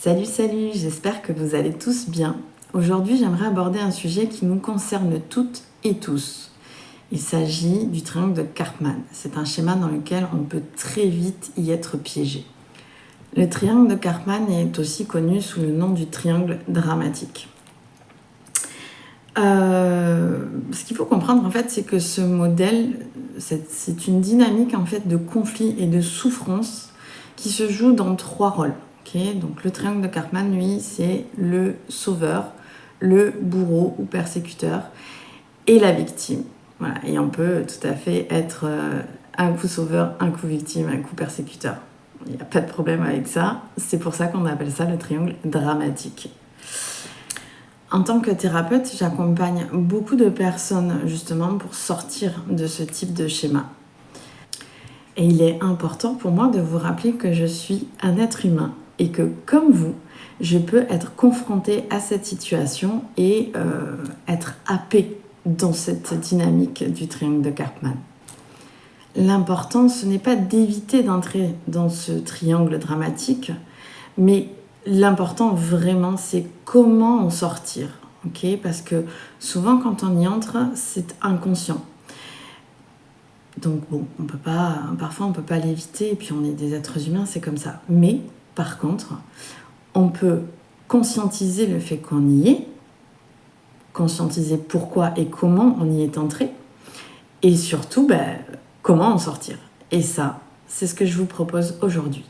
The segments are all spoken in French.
Salut, j'espère que vous allez tous bien. Aujourd'hui, j'aimerais aborder un sujet qui nous concerne toutes et tous. Il s'agit du triangle de Karpman. C'est un schéma dans lequel on peut très vite y être piégé. Le triangle de Karpman est aussi connu sous le nom du triangle dramatique. Ce qu'il faut comprendre en fait, c'est que ce modèle, c'est une dynamique en fait de conflit et de souffrance qui se joue dans trois rôles. Okay, donc le triangle de Karpman, lui, c'est le sauveur, le bourreau ou persécuteur et la victime. Voilà. Et on peut tout à fait être un coup sauveur, un coup victime, un coup persécuteur. Il n'y a pas de problème avec ça. C'est pour ça qu'on appelle ça le triangle dramatique. En tant que thérapeute, j'accompagne beaucoup de personnes justement pour sortir de ce type de schéma. Et il est important pour moi de vous rappeler que je suis un être humain et que, comme vous, je peux être confrontée à cette situation et être happée dans cette dynamique du triangle de Karpman. L'important, ce n'est pas d'éviter d'entrer dans ce triangle dramatique, mais l'important vraiment, c'est comment en sortir. Okay, parce que souvent, quand on y entre, c'est inconscient. Donc bon, parfois on peut pas l'éviter et puis on est des êtres humains, c'est comme ça. Mais par contre, on peut conscientiser le fait qu'on y est, conscientiser pourquoi et comment on y est entré et surtout comment en sortir. Et ça, c'est ce que je vous propose aujourd'hui.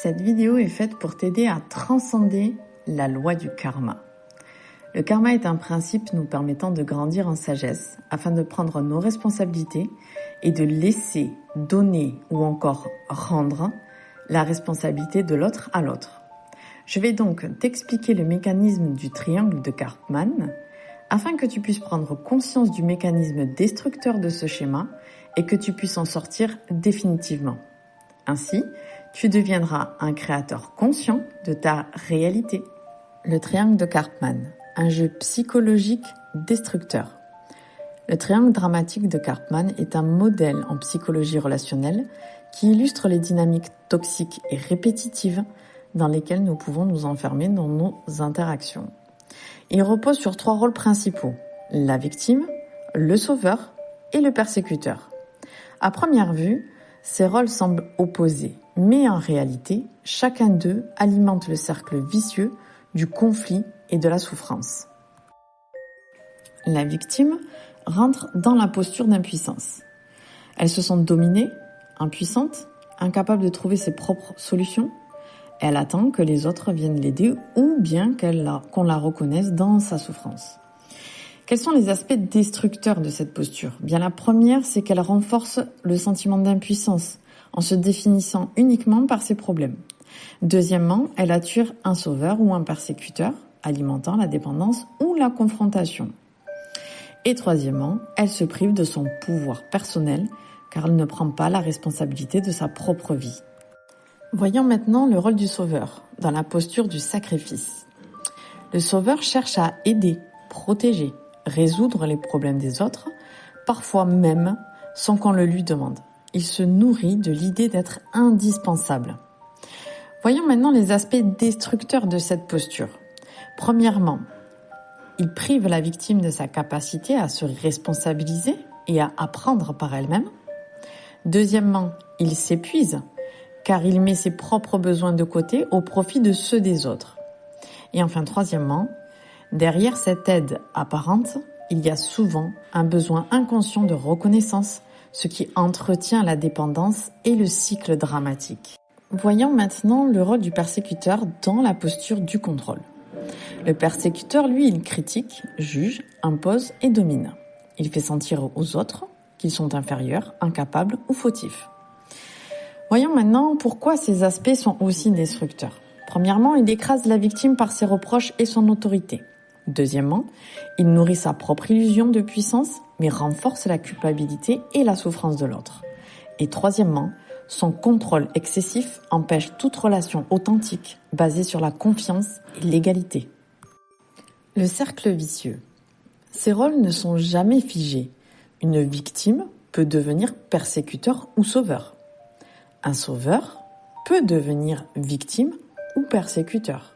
Cette vidéo est faite pour t'aider à transcender la loi du karma. Le karma est un principe nous permettant de grandir en sagesse afin de prendre nos responsabilités et de laisser, donner ou encore rendre la responsabilité de l'autre à l'autre. Je vais donc t'expliquer le mécanisme du triangle de Karpman afin que tu puisses prendre conscience du mécanisme destructeur de ce schéma et que tu puisses en sortir définitivement. Ainsi, tu deviendras un créateur conscient de ta réalité. Le triangle de Karpman, un jeu psychologique destructeur. Le triangle dramatique de Karpman est un modèle en psychologie relationnelle qui illustre les dynamiques toxiques et répétitives dans lesquelles nous pouvons nous enfermer dans nos interactions. Il repose sur trois rôles principaux, la victime, le sauveur et le persécuteur. À première vue, ces rôles semblent opposés, mais en réalité, chacun d'eux alimente le cercle vicieux du conflit et de la souffrance. La victime rentre dans la posture d'impuissance. Elle se sent dominée, impuissante, incapable de trouver ses propres solutions. Elle attend que les autres viennent l'aider ou bien qu'on la reconnaisse dans sa souffrance. Quels sont les aspects destructeurs de cette posture ? Bien, la première, c'est qu'elle renforce le sentiment d'impuissance en se définissant uniquement par ses problèmes. Deuxièmement, elle attire un sauveur ou un persécuteur, alimentant la dépendance ou la confrontation. Et troisièmement, elle se prive de son pouvoir personnel car elle ne prend pas la responsabilité de sa propre vie. Voyons maintenant le rôle du sauveur dans la posture du sacrifice. Le sauveur cherche à aider, protéger, résoudre les problèmes des autres, parfois même sans qu'on le lui demande. Il se nourrit de l'idée d'être indispensable. Voyons maintenant les aspects destructeurs de cette posture. Premièrement, il prive la victime de sa capacité à se responsabiliser et à apprendre par elle-même. Deuxièmement, il s'épuise car il met ses propres besoins de côté au profit de ceux des autres. Et enfin, troisièmement, derrière cette aide apparente, il y a souvent un besoin inconscient de reconnaissance, ce qui entretient la dépendance et le cycle dramatique. Voyons maintenant le rôle du persécuteur dans la posture du contrôle. Le persécuteur, lui, il critique, juge, impose et domine. Il fait sentir aux autres qu'ils sont inférieurs, incapables ou fautifs. Voyons maintenant pourquoi ces aspects sont aussi destructeurs. Premièrement, il écrase la victime par ses reproches et son autorité. Deuxièmement, il nourrit sa propre illusion de puissance, mais renforce la culpabilité et la souffrance de l'autre. Et troisièmement, son contrôle excessif empêche toute relation authentique basée sur la confiance et l'égalité. Le cercle vicieux. Ces rôles ne sont jamais figés. Une victime peut devenir persécuteur ou sauveur. Un sauveur peut devenir victime ou persécuteur.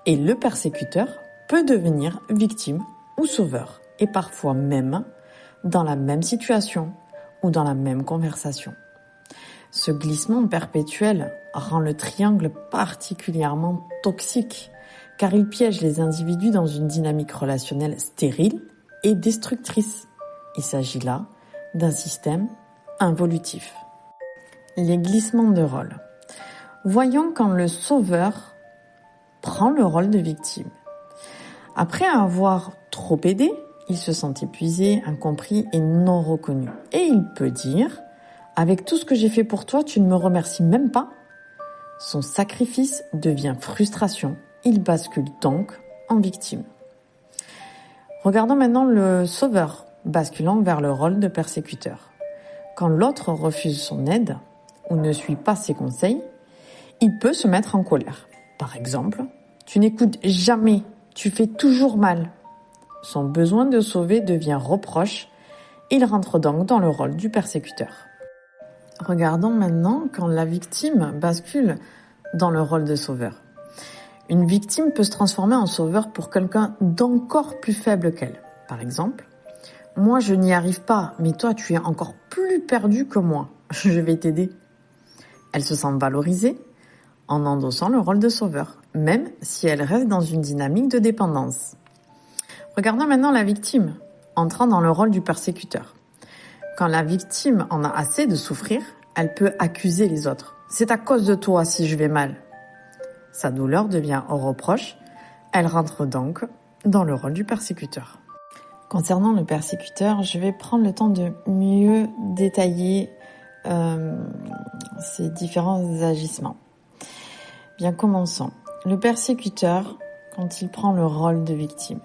Et le persécuteur peut devenir victime ou sauveur. Et parfois même dans la même situation ou dans la même conversation. Ce glissement perpétuel rend le triangle particulièrement toxique car il piège les individus dans une dynamique relationnelle stérile et destructrice. Il s'agit là d'un système involutif. Les glissements de rôle. Voyons quand le sauveur prend le rôle de victime. Après avoir trop aidé, il se sent épuisé, incompris et non reconnu. Et il peut dire « Avec tout ce que j'ai fait pour toi, tu ne me remercies même pas ?» Son sacrifice devient frustration. Il bascule donc en victime. Regardons maintenant le sauveur, basculant vers le rôle de persécuteur. Quand l'autre refuse son aide ou ne suit pas ses conseils, il peut se mettre en colère. Par exemple, « Tu n'écoutes jamais, tu fais toujours mal ». Son besoin de sauver devient reproche. Il rentre donc dans le rôle du persécuteur. Regardons maintenant quand la victime bascule dans le rôle de sauveur. Une victime peut se transformer en sauveur pour quelqu'un d'encore plus faible qu'elle. Par exemple, « Moi, je n'y arrive pas, mais toi, tu es encore plus perdu que moi. Je vais t'aider. » Elle se sent valorisée en endossant le rôle de sauveur, même si elle reste dans une dynamique de dépendance. Regardons maintenant la victime, entrant dans le rôle du persécuteur. Quand la victime en a assez de souffrir, elle peut accuser les autres. « C'est à cause de toi si je vais mal. » Sa douleur devient un reproche. Elle rentre donc dans le rôle du persécuteur. Concernant le persécuteur, je vais prendre le temps de mieux détailler ces différents agissements. Bien, commençons. Le persécuteur, quand il prend le rôle de victime.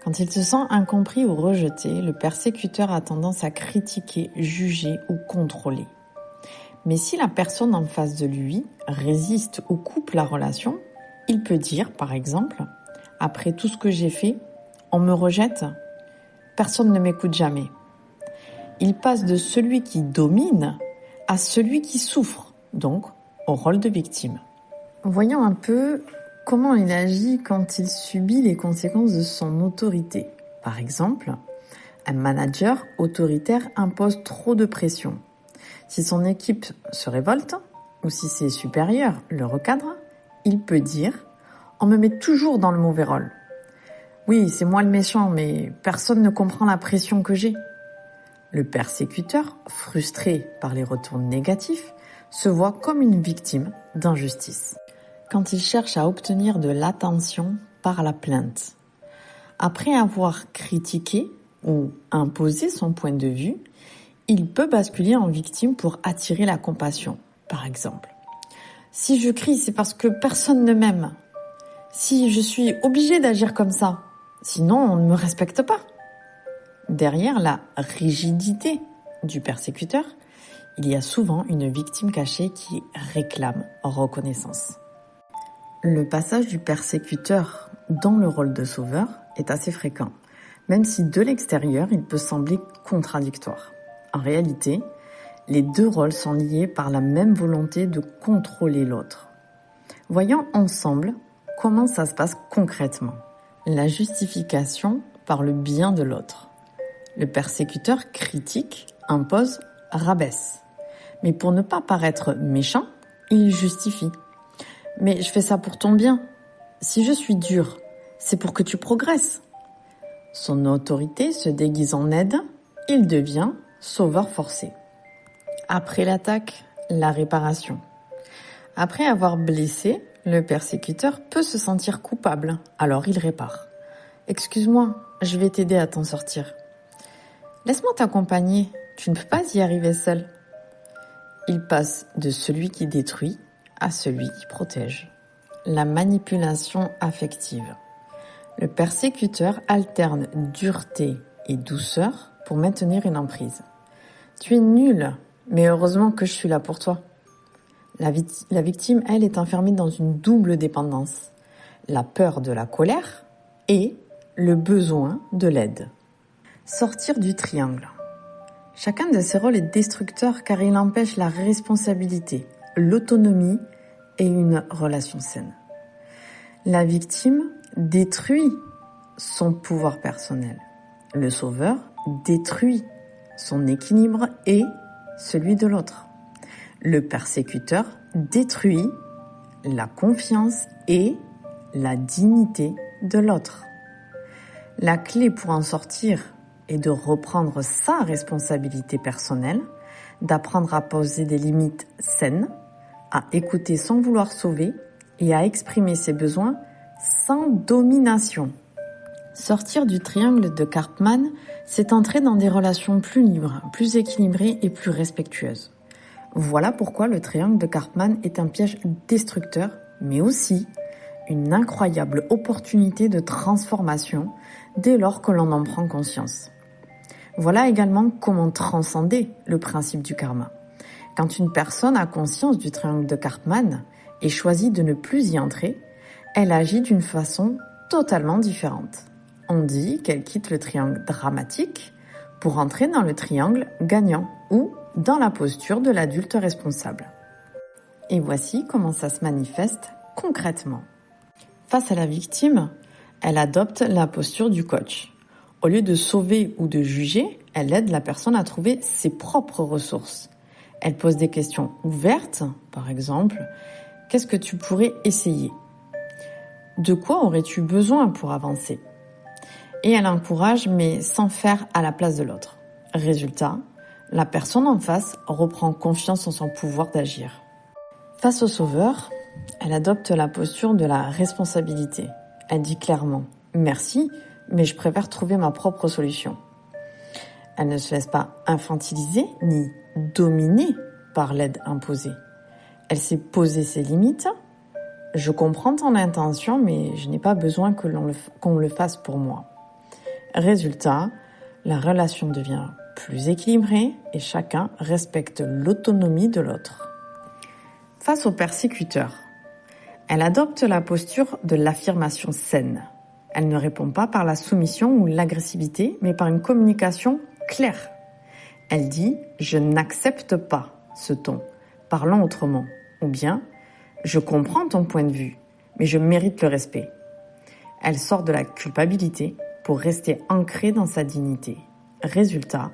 Quand il se sent incompris ou rejeté, le persécuteur a tendance à critiquer, juger ou contrôler. Mais si la personne en face de lui résiste ou coupe la relation, il peut dire, par exemple, « Après tout ce que j'ai fait, on me rejette, personne ne m'écoute jamais. » Il passe de celui qui domine à celui qui souffre, donc au rôle de victime. Voyons un peu comment il agit quand il subit les conséquences de son autorité. Par exemple, un manager autoritaire impose trop de pression. Si son équipe se révolte, ou si ses supérieurs le recadrent, il peut dire « On me met toujours dans le mauvais rôle. Oui, c'est moi le méchant, mais personne ne comprend la pression que j'ai. » Le persécuteur, frustré par les retours négatifs, se voit comme une victime d'injustice. Quand il cherche à obtenir de l'attention par la plainte. Après avoir critiqué ou imposé son point de vue, il peut basculer en victime pour attirer la compassion, par exemple. Si je crie, c'est parce que personne ne m'aime. Si je suis obligé d'agir comme ça, sinon on ne me respecte pas. Derrière la rigidité du persécuteur, il y a souvent une victime cachée qui réclame reconnaissance. Le passage du persécuteur dans le rôle de sauveur est assez fréquent, même si de l'extérieur il peut sembler contradictoire. En réalité, les deux rôles sont liés par la même volonté de contrôler l'autre. Voyons ensemble comment ça se passe concrètement. La justification par le bien de l'autre. Le persécuteur critique, impose, rabaisse. Mais pour ne pas paraître méchant, il justifie. Mais je fais ça pour ton bien. Si je suis dur, c'est pour que tu progresses. Son autorité se déguise en aide, il devient sauveur forcé. Après l'attaque, la réparation. Après avoir blessé, le persécuteur peut se sentir coupable, alors il répare. « Excuse-moi, je vais t'aider à t'en sortir. »« Laisse-moi t'accompagner, tu ne peux pas y arriver seul. » Il passe de celui qui détruit à celui qui protège. La manipulation affective. Le persécuteur alterne dureté et douceur pour maintenir une emprise. « Tu es nul, mais heureusement que je suis là pour toi. » La victime, elle, est enfermée dans une double dépendance. La peur de la colère et le besoin de l'aide. Sortir du triangle. Chacun de ces rôles est destructeur car il empêche la responsabilité, l'autonomie et une relation saine. La victime détruit son pouvoir personnel. Le sauveur détruit son équilibre et celui de l'autre. Le persécuteur détruit la confiance et la dignité de l'autre. La clé pour en sortir est de reprendre sa responsabilité personnelle, d'apprendre à poser des limites saines, à écouter sans vouloir sauver et à exprimer ses besoins sans domination. Sortir du triangle de Karpman, c'est entrer dans des relations plus libres, plus équilibrées et plus respectueuses. Voilà pourquoi le triangle de Karpman est un piège destructeur, mais aussi une incroyable opportunité de transformation dès lors que l'on en prend conscience. Voilà également comment transcender le principe du karma. Quand une personne a conscience du triangle de Karpman et choisit de ne plus y entrer, elle agit d'une façon totalement différente. On dit qu'elle quitte le triangle dramatique pour entrer dans le triangle gagnant ou dans la posture de l'adulte responsable. Et voici comment ça se manifeste concrètement. Face à la victime, elle adopte la posture du coach. Au lieu de sauver ou de juger, elle aide la personne à trouver ses propres ressources. Elle pose des questions ouvertes, par exemple, qu'est-ce que tu pourrais essayer ? De quoi aurais-tu besoin pour avancer ? Et elle encourage, mais sans faire à la place de l'autre. Résultat, la personne en face reprend confiance en son pouvoir d'agir. Face au sauveur, elle adopte la posture de la responsabilité. Elle dit clairement « Merci, mais je préfère trouver ma propre solution ». Elle ne se laisse pas infantiliser ni dominer par l'aide imposée. Elle sait poser ses limites. Je comprends ton intention, mais je n'ai pas besoin qu'on le fasse pour moi. Résultat, la relation devient plus équilibrée et chacun respecte l'autonomie de l'autre. Face au persécuteur, elle adopte la posture de l'affirmation saine. Elle ne répond pas par la soumission ou l'agressivité, mais par une communication claire. Elle dit « Je n'accepte pas ce ton, parlons autrement » ou bien « Je comprends ton point de vue, mais je mérite le respect ». Elle sort de la culpabilité pour rester ancrée dans sa dignité. Résultat,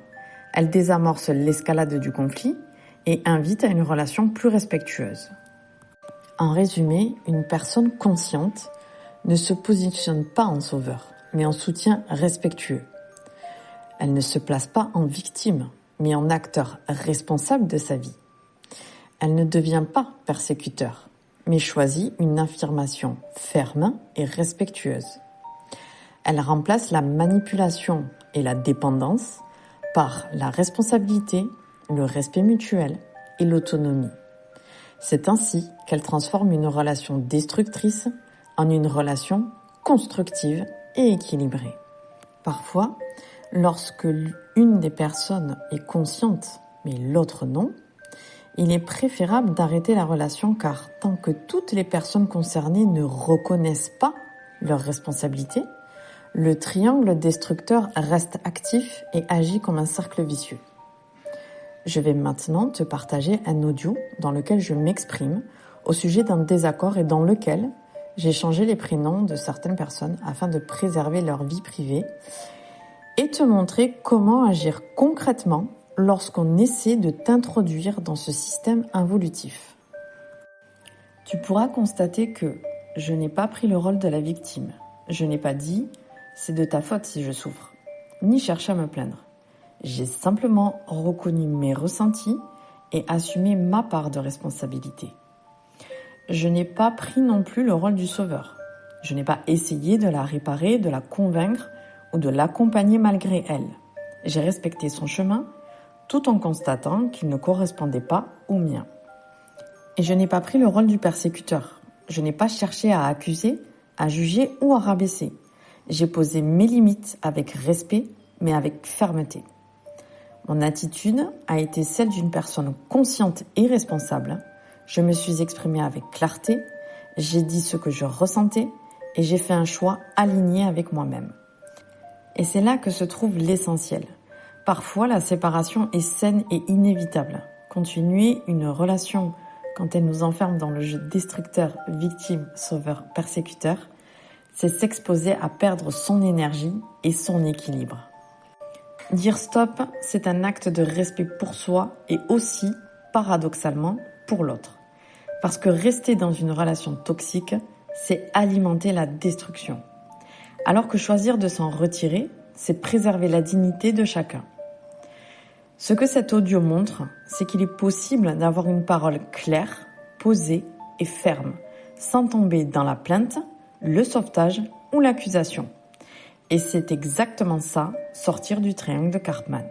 elle désamorce l'escalade du conflit et invite à une relation plus respectueuse. En résumé, une personne consciente ne se positionne pas en sauveur, mais en soutien respectueux. Elle ne se place pas en victime, mais en acteur responsable de sa vie. Elle ne devient pas persécuteur, mais choisit une affirmation ferme et respectueuse. Elle remplace la manipulation et la dépendance par la responsabilité, le respect mutuel et l'autonomie. C'est ainsi qu'elle transforme une relation destructrice en une relation constructive et équilibrée. Parfois, lorsque une des personnes est consciente mais l'autre non, il est préférable d'arrêter la relation car tant que toutes les personnes concernées ne reconnaissent pas leur responsabilité, le triangle destructeur reste actif et agit comme un cercle vicieux. Je vais maintenant te partager un audio dans lequel je m'exprime au sujet d'un désaccord et dans lequel j'ai changé les prénoms de certaines personnes afin de préserver leur vie privée et te montrer comment agir concrètement lorsqu'on essaie de t'introduire dans ce système involutif. Tu pourras constater que je n'ai pas pris le rôle de la victime. Je n'ai pas dit « c'est de ta faute si je souffre », ni cherché à me plaindre. J'ai simplement reconnu mes ressentis et assumé ma part de responsabilité. Je n'ai pas pris non plus le rôle du sauveur. Je n'ai pas essayé de la réparer, de la convaincre ou de l'accompagner malgré elle. J'ai respecté son chemin tout en constatant qu'il ne correspondait pas au mien. Et je n'ai pas pris le rôle du persécuteur. Je n'ai pas cherché à accuser, à juger ou à rabaisser. J'ai posé mes limites avec respect, mais avec fermeté. Mon attitude a été celle d'une personne consciente et responsable. Je me suis exprimée avec clarté, j'ai dit ce que je ressentais et j'ai fait un choix aligné avec moi-même. Et c'est là que se trouve l'essentiel. Parfois, la séparation est saine et inévitable. Continuer une relation quand elle nous enferme dans le jeu destructeur, victime, sauveur, persécuteur, c'est s'exposer à perdre son énergie et son équilibre. Dire stop, c'est un acte de respect pour soi et aussi, paradoxalement, pour l'autre. Parce que rester dans une relation toxique, c'est alimenter la destruction. Alors que choisir de s'en retirer, c'est préserver la dignité de chacun. Ce que cet audio montre, c'est qu'il est possible d'avoir une parole claire, posée et ferme, sans tomber dans la plainte, le sauvetage ou l'accusation. Et c'est exactement ça, sortir du triangle de Karpman.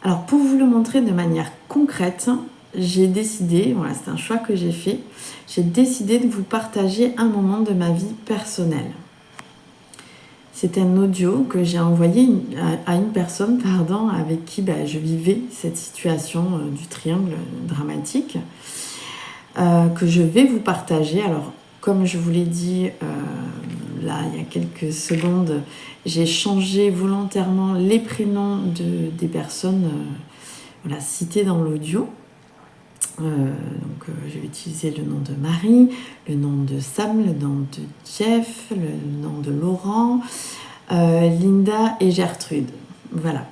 Alors pour vous le montrer de manière concrète, j'ai décidé, voilà, c'est un choix que j'ai décidé de vous partager un moment de ma vie personnelle. C'est un audio que j'ai envoyé à une personne avec qui je vivais cette situation du triangle dramatique, que je vais vous partager. Alors, comme je vous l'ai dit là il y a quelques secondes, j'ai changé volontairement les prénoms des personnes citées dans l'audio. Je vais utiliser le nom de Marie, le nom de Sam, le nom de Jeff, le nom de Laurent, Linda et Gertrude. Voilà.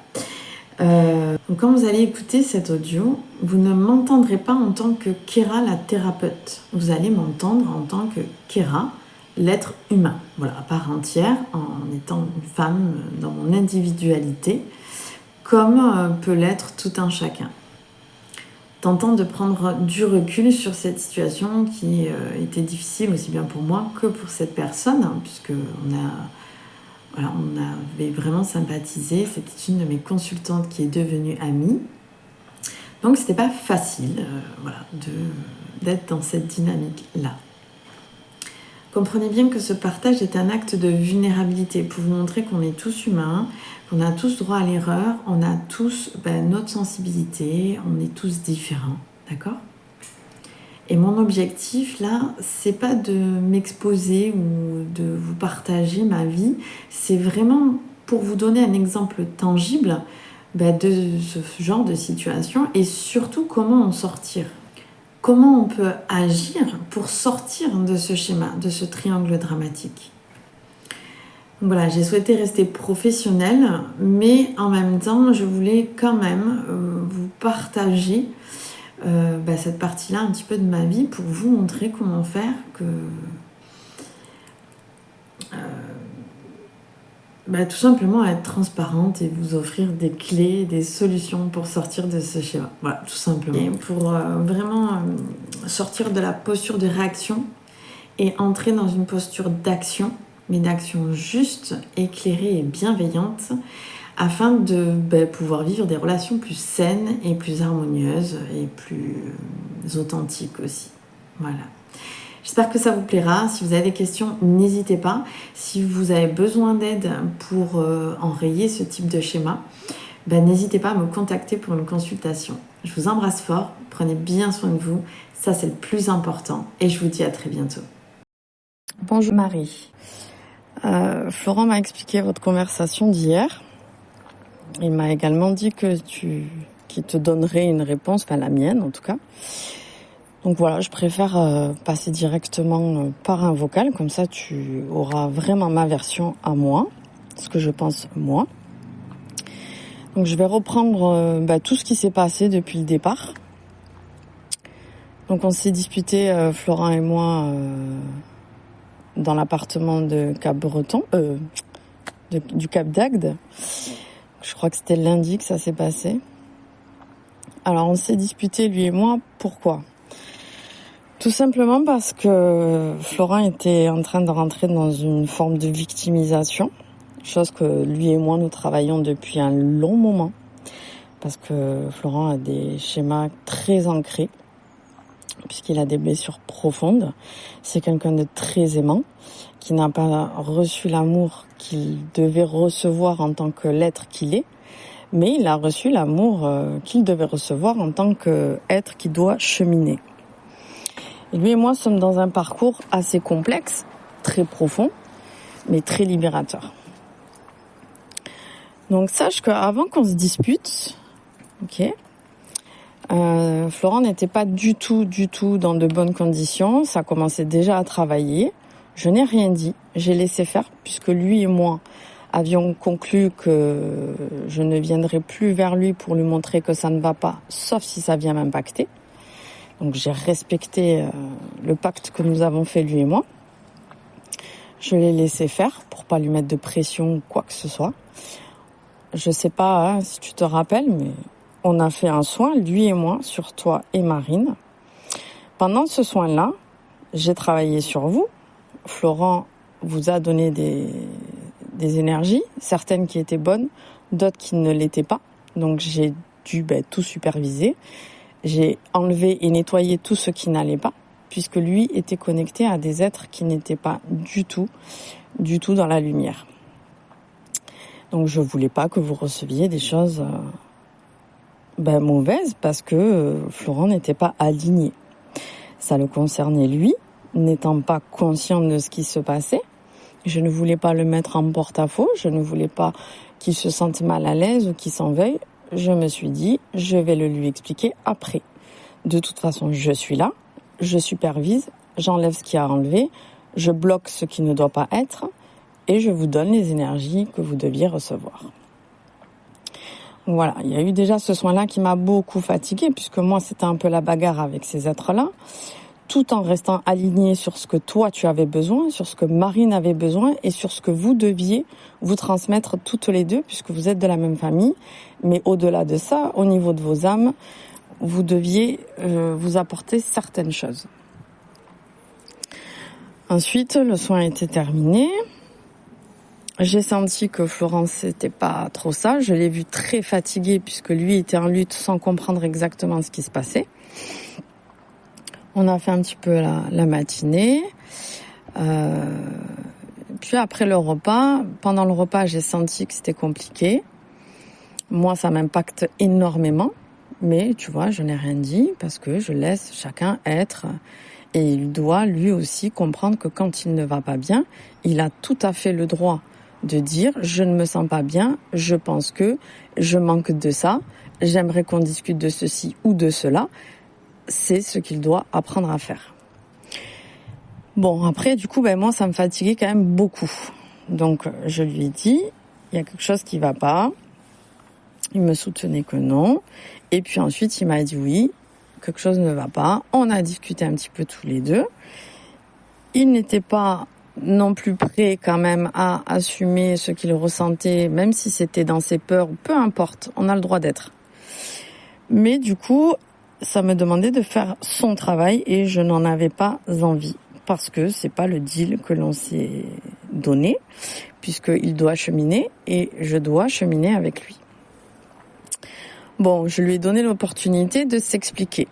Donc quand vous allez écouter cet audio, vous ne m'entendrez pas en tant que Kéra, la thérapeute. Vous allez m'entendre en tant que Kéra, l'être humain. Voilà, à part entière, en étant une femme dans mon individualité, comme peut l'être tout un chacun. Tentant de prendre du recul sur cette situation qui était difficile aussi bien pour moi que pour cette personne, puisque on avait vraiment sympathisé. C'était une de mes consultantes qui est devenue amie. Donc c'était pas facile d'être dans cette dynamique-là. Comprenez bien que ce partage est un acte de vulnérabilité pour vous montrer qu'on est tous humains, qu'on a tous droit à l'erreur, on a tous notre sensibilité, on est tous différents, d'accord ? Et mon objectif là, c'est pas de m'exposer ou de vous partager ma vie, c'est vraiment pour vous donner un exemple tangible de ce genre de situation et surtout comment en sortir. Comment on peut agir pour sortir de ce schéma, de ce triangle dramatique. Voilà, j'ai souhaité rester professionnelle, mais en même temps, je voulais quand même vous partager cette partie-là un petit peu de ma vie pour vous montrer comment faire tout simplement être transparente et vous offrir des clés, des solutions pour sortir de ce schéma. Voilà, tout simplement. Et pour vraiment sortir de la posture de réaction et entrer dans une posture d'action, mais d'action juste, éclairée et bienveillante, afin de pouvoir vivre des relations plus saines et plus harmonieuses et plus authentiques aussi. Voilà. J'espère que ça vous plaira. Si vous avez des questions, n'hésitez pas. Si vous avez besoin d'aide pour enrayer ce type de schéma, n'hésitez pas à me contacter pour une consultation. Je vous embrasse fort. Prenez bien soin de vous. Ça, c'est le plus important. Et je vous dis à très bientôt. Bonjour Marie. Florent m'a expliqué votre conversation d'hier. Il m'a également dit qu'il te donnerait une réponse, la mienne en tout cas. Donc voilà, je préfère passer directement par un vocal, comme ça tu auras vraiment ma version à moi, ce que je pense moi. Donc je vais reprendre tout ce qui s'est passé depuis le départ. Donc on s'est disputé, Florent et moi, dans l'appartement de Cap-Breton, du Cap d'Agde. Je crois que c'était lundi que ça s'est passé. Alors on s'est disputé, lui et moi, pourquoi ? Tout simplement parce que Florent était en train de rentrer dans une forme de victimisation, chose que lui et moi nous travaillons depuis un long moment, parce que Florent a des schémas très ancrés, puisqu'il a des blessures profondes. C'est quelqu'un de très aimant, qui n'a pas reçu l'amour qu'il devait recevoir en tant que l'être qu'il est, mais il a reçu l'amour qu'il devait recevoir en tant qu'être qui doit cheminer. Et lui et moi sommes dans un parcours assez complexe, très profond, mais très libérateur. Donc sache qu'avant qu'on se dispute, ok, Florent n'était pas du tout dans de bonnes conditions. Ça commençait déjà à travailler. Je n'ai rien dit. J'ai laissé faire puisque lui et moi avions conclu que je ne viendrais plus vers lui pour lui montrer que ça ne va pas, sauf si ça vient m'impacter. Donc j'ai respecté le pacte que nous avons fait lui et moi. Je l'ai laissé faire pour pas lui mettre de pression ou quoi que ce soit. Je sais pas si tu te rappelles, mais on a fait un soin, lui et moi, sur toi et Marine. Pendant ce soin-là, j'ai travaillé sur vous. Florent vous a donné des énergies, certaines qui étaient bonnes, d'autres qui ne l'étaient pas. Donc j'ai dû tout superviser. J'ai enlevé et nettoyé tout ce qui n'allait pas, puisque lui était connecté à des êtres qui n'étaient pas du tout dans la lumière. Donc je voulais pas que vous receviez des choses mauvaises, parce que Florent n'était pas aligné. Ça le concernait lui, n'étant pas conscient de ce qui se passait. Je ne voulais pas le mettre en porte-à-faux, je ne voulais pas qu'il se sente mal à l'aise ou qu'il s'en veuille. Je me suis dit, je vais le lui expliquer après. De toute façon, je suis là, je supervise, j'enlève ce qu'il y a à enlever, je bloque ce qui ne doit pas être et je vous donne les énergies que vous deviez recevoir. Voilà, il y a eu déjà ce soin-là qui m'a beaucoup fatiguée, puisque moi, c'était un peu la bagarre avec ces êtres-là, tout en restant aligné sur ce que toi, tu avais besoin, sur ce que Marine avait besoin et sur ce que vous deviez vous transmettre toutes les deux, puisque vous êtes de la même famille. Mais au-delà de ça, au niveau de vos âmes, vous deviez vous apporter certaines choses. Ensuite, le soin était terminé. J'ai senti que Florence c'était pas trop ça. Je l'ai vu très fatigué puisque lui était en lutte sans comprendre exactement ce qui se passait. On a fait un petit peu la matinée. Puis après le repas, pendant le repas, j'ai senti que c'était compliqué. Moi, ça m'impacte énormément. Mais tu vois, je n'ai rien dit parce que je laisse chacun être. Et il doit lui aussi comprendre que quand il ne va pas bien, il a tout à fait le droit de dire « je ne me sens pas bien, je pense que je manque de ça, j'aimerais qu'on discute de ceci ou de cela ». C'est ce qu'il doit apprendre à faire. Bon, après, du coup, moi, ça me fatiguait quand même beaucoup. Donc, je lui ai dit, il y a quelque chose qui va pas. Il me soutenait que non. Et puis ensuite, il m'a dit oui, quelque chose ne va pas. On a discuté un petit peu tous les deux. Il n'était pas non plus prêt quand même à assumer ce qu'il ressentait, même si c'était dans ses peurs, peu importe, on a le droit d'être. Mais du coup, ça me demandait de faire son travail et je n'en avais pas envie parce que c'est pas le deal que l'on s'est donné, puisqu'il doit cheminer et je dois cheminer avec lui. Bon, je lui ai donné l'opportunité de s'expliquer.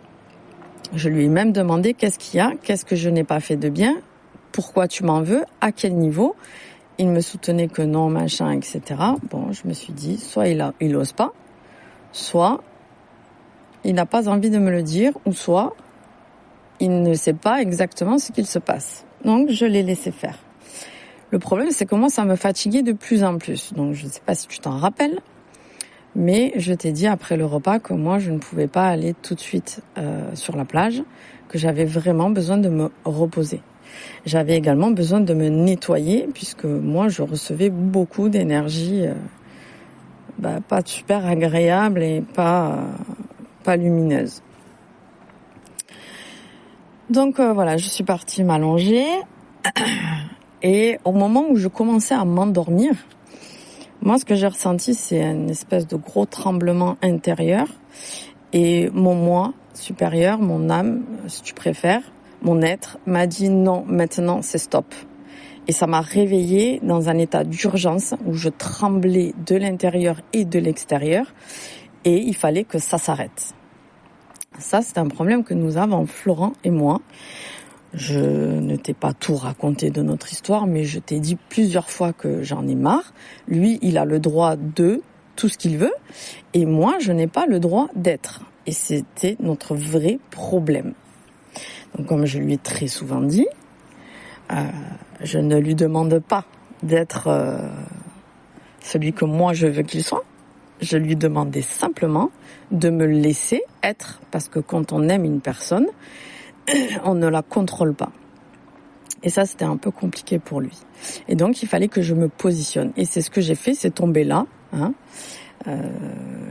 Je lui ai même demandé qu'est-ce qu'il y a, qu'est-ce que je n'ai pas fait de bien, pourquoi tu m'en veux, à quel niveau. Il me soutenait que non, machin, etc. Bon, je me suis dit, soit il ose pas, soit il n'a pas envie de me le dire, ou soit il ne sait pas exactement ce qu'il se passe. Donc, je l'ai laissé faire. Le problème, c'est que moi, ça me fatiguait de plus en plus. Donc, je ne sais pas si tu t'en rappelles, mais je t'ai dit après le repas que moi, je ne pouvais pas aller tout de suite sur la plage, que j'avais vraiment besoin de me reposer. J'avais également besoin de me nettoyer, puisque moi, je recevais beaucoup d'énergie pas super agréable et pas lumineuse. Donc voilà, je suis partie m'allonger et au moment où je commençais à m'endormir, moi ce que j'ai ressenti c'est une espèce de gros tremblement intérieur et mon moi supérieur, mon âme si tu préfères, mon être m'a dit non, maintenant c'est stop. Et ça m'a réveillée dans un état d'urgence où je tremblais de l'intérieur et de l'extérieur et il fallait que ça s'arrête. Ça, c'est un problème que nous avons, Florent et moi. Je ne t'ai pas tout raconté de notre histoire, mais je t'ai dit plusieurs fois que j'en ai marre. Lui, il a le droit de tout ce qu'il veut, et moi, je n'ai pas le droit d'être. Et c'était notre vrai problème. Donc, comme je lui ai très souvent dit, je ne lui demande pas d'être celui que moi je veux qu'il soit. Je lui demandais simplement de me laisser être, parce que quand on aime une personne, on ne la contrôle pas. Et ça, c'était un peu compliqué pour lui. Et donc, il fallait que je me positionne. Et c'est ce que j'ai fait, c'est tomber là.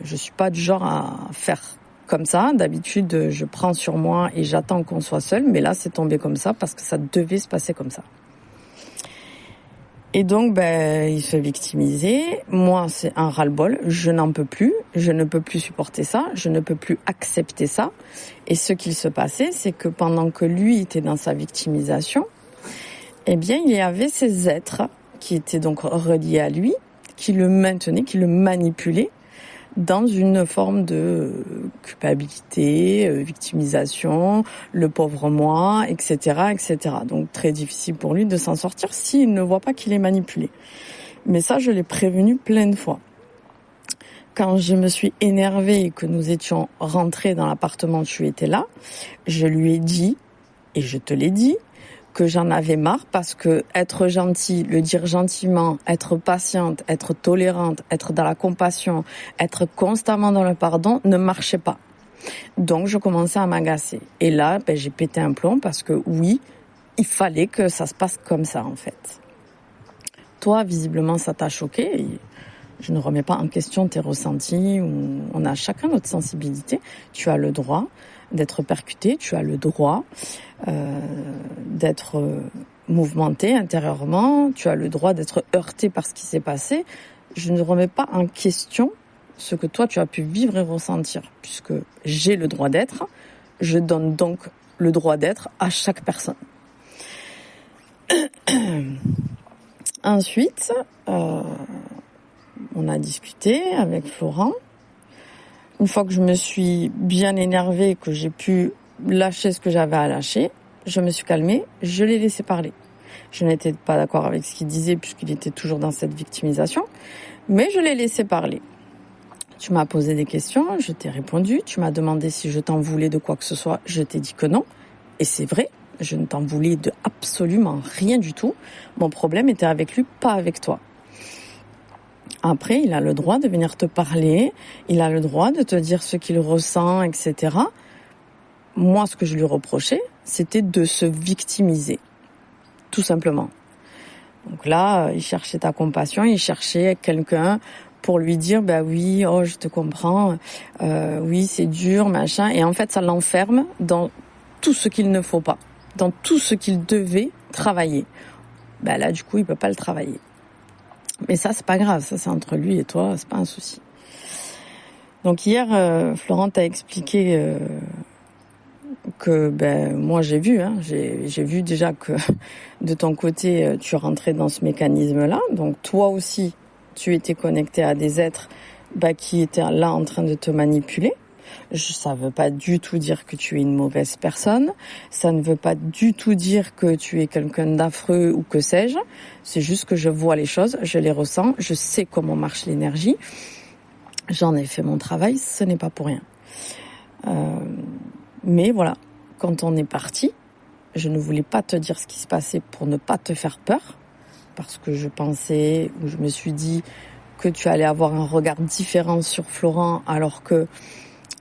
Je suis pas du genre à faire comme ça. D'habitude, je prends sur moi et j'attends qu'on soit seul. Mais là, c'est tombé comme ça parce que ça devait se passer comme ça. Et donc, il se victimisait. Moi, c'est un ras-le-bol. Je n'en peux plus. Je ne peux plus supporter ça. Je ne peux plus accepter ça. Et ce qu'il se passait, c'est que pendant que lui était dans sa victimisation, eh bien, il y avait ces êtres qui étaient donc reliés à lui, qui le maintenaient, qui le manipulaient dans une forme de culpabilité, victimisation, le pauvre moi, etc., etc. Donc très difficile pour lui de s'en sortir s'il ne voit pas qu'il est manipulé. Mais ça, je l'ai prévenu plein de fois. Quand je me suis énervée et que nous étions rentrés dans l'appartement où tu étais là, je lui ai dit, et je te l'ai dit, que j'en avais marre parce que être gentil, le dire gentiment, être patiente, être tolérante, être dans la compassion, être constamment dans le pardon ne marchait pas. Donc je commençais à m'agacer. Et là, j'ai pété un plomb parce que oui, il fallait que ça se passe comme ça en fait. Toi, visiblement, ça t'a choqué. Et je ne remets pas en question tes ressentis. On a chacun notre sensibilité. Tu as le droit d'être percuté, tu as le droit d'être mouvementé intérieurement, tu as le droit d'être heurté par ce qui s'est passé. Je ne remets pas en question ce que toi tu as pu vivre et ressentir, puisque j'ai le droit d'être, je donne donc le droit d'être à chaque personne. Ensuite, on a discuté avec Florent. Une fois que je me suis bien énervée, que j'ai pu lâcher ce que j'avais à lâcher, je me suis calmée, je l'ai laissé parler. Je n'étais pas d'accord avec ce qu'il disait puisqu'il était toujours dans cette victimisation, mais je l'ai laissé parler. Tu m'as posé des questions, je t'ai répondu, tu m'as demandé si je t'en voulais de quoi que ce soit, je t'ai dit que non, et c'est vrai, je ne t'en voulais de absolument rien du tout. Mon problème était avec lui, pas avec toi. Après, il a le droit de venir te parler, il a le droit de te dire ce qu'il ressent, etc. Moi, ce que je lui reprochais, c'était de se victimiser, tout simplement. Donc là, il cherchait ta compassion, il cherchait quelqu'un pour lui dire, oui, oh, je te comprends, oui, c'est dur, machin. Et en fait, ça l'enferme dans tout ce qu'il ne faut pas, dans tout ce qu'il devait travailler. Là, du coup, il peut pas le travailler. Mais ça, c'est pas grave, ça c'est entre lui et toi, c'est pas un souci. Donc hier, Florent t'a expliqué que moi j'ai vu, j'ai vu déjà que de ton côté tu rentrais dans ce mécanisme-là. Donc toi aussi, tu étais connecté à des êtres qui étaient là en train de te manipuler. Ça veut pas du tout dire que tu es une mauvaise personne. Ça ne veut pas du tout dire que tu es quelqu'un d'affreux ou que sais-je. C'est juste que je vois les choses, je les ressens, je sais comment marche l'énergie. J'en ai fait mon travail, ce n'est pas pour rien. Mais voilà, quand on est parti, je ne voulais pas te dire ce qui se passait pour ne pas te faire peur. Parce que je pensais, ou je me suis dit que tu allais avoir un regard différent sur Florent alors que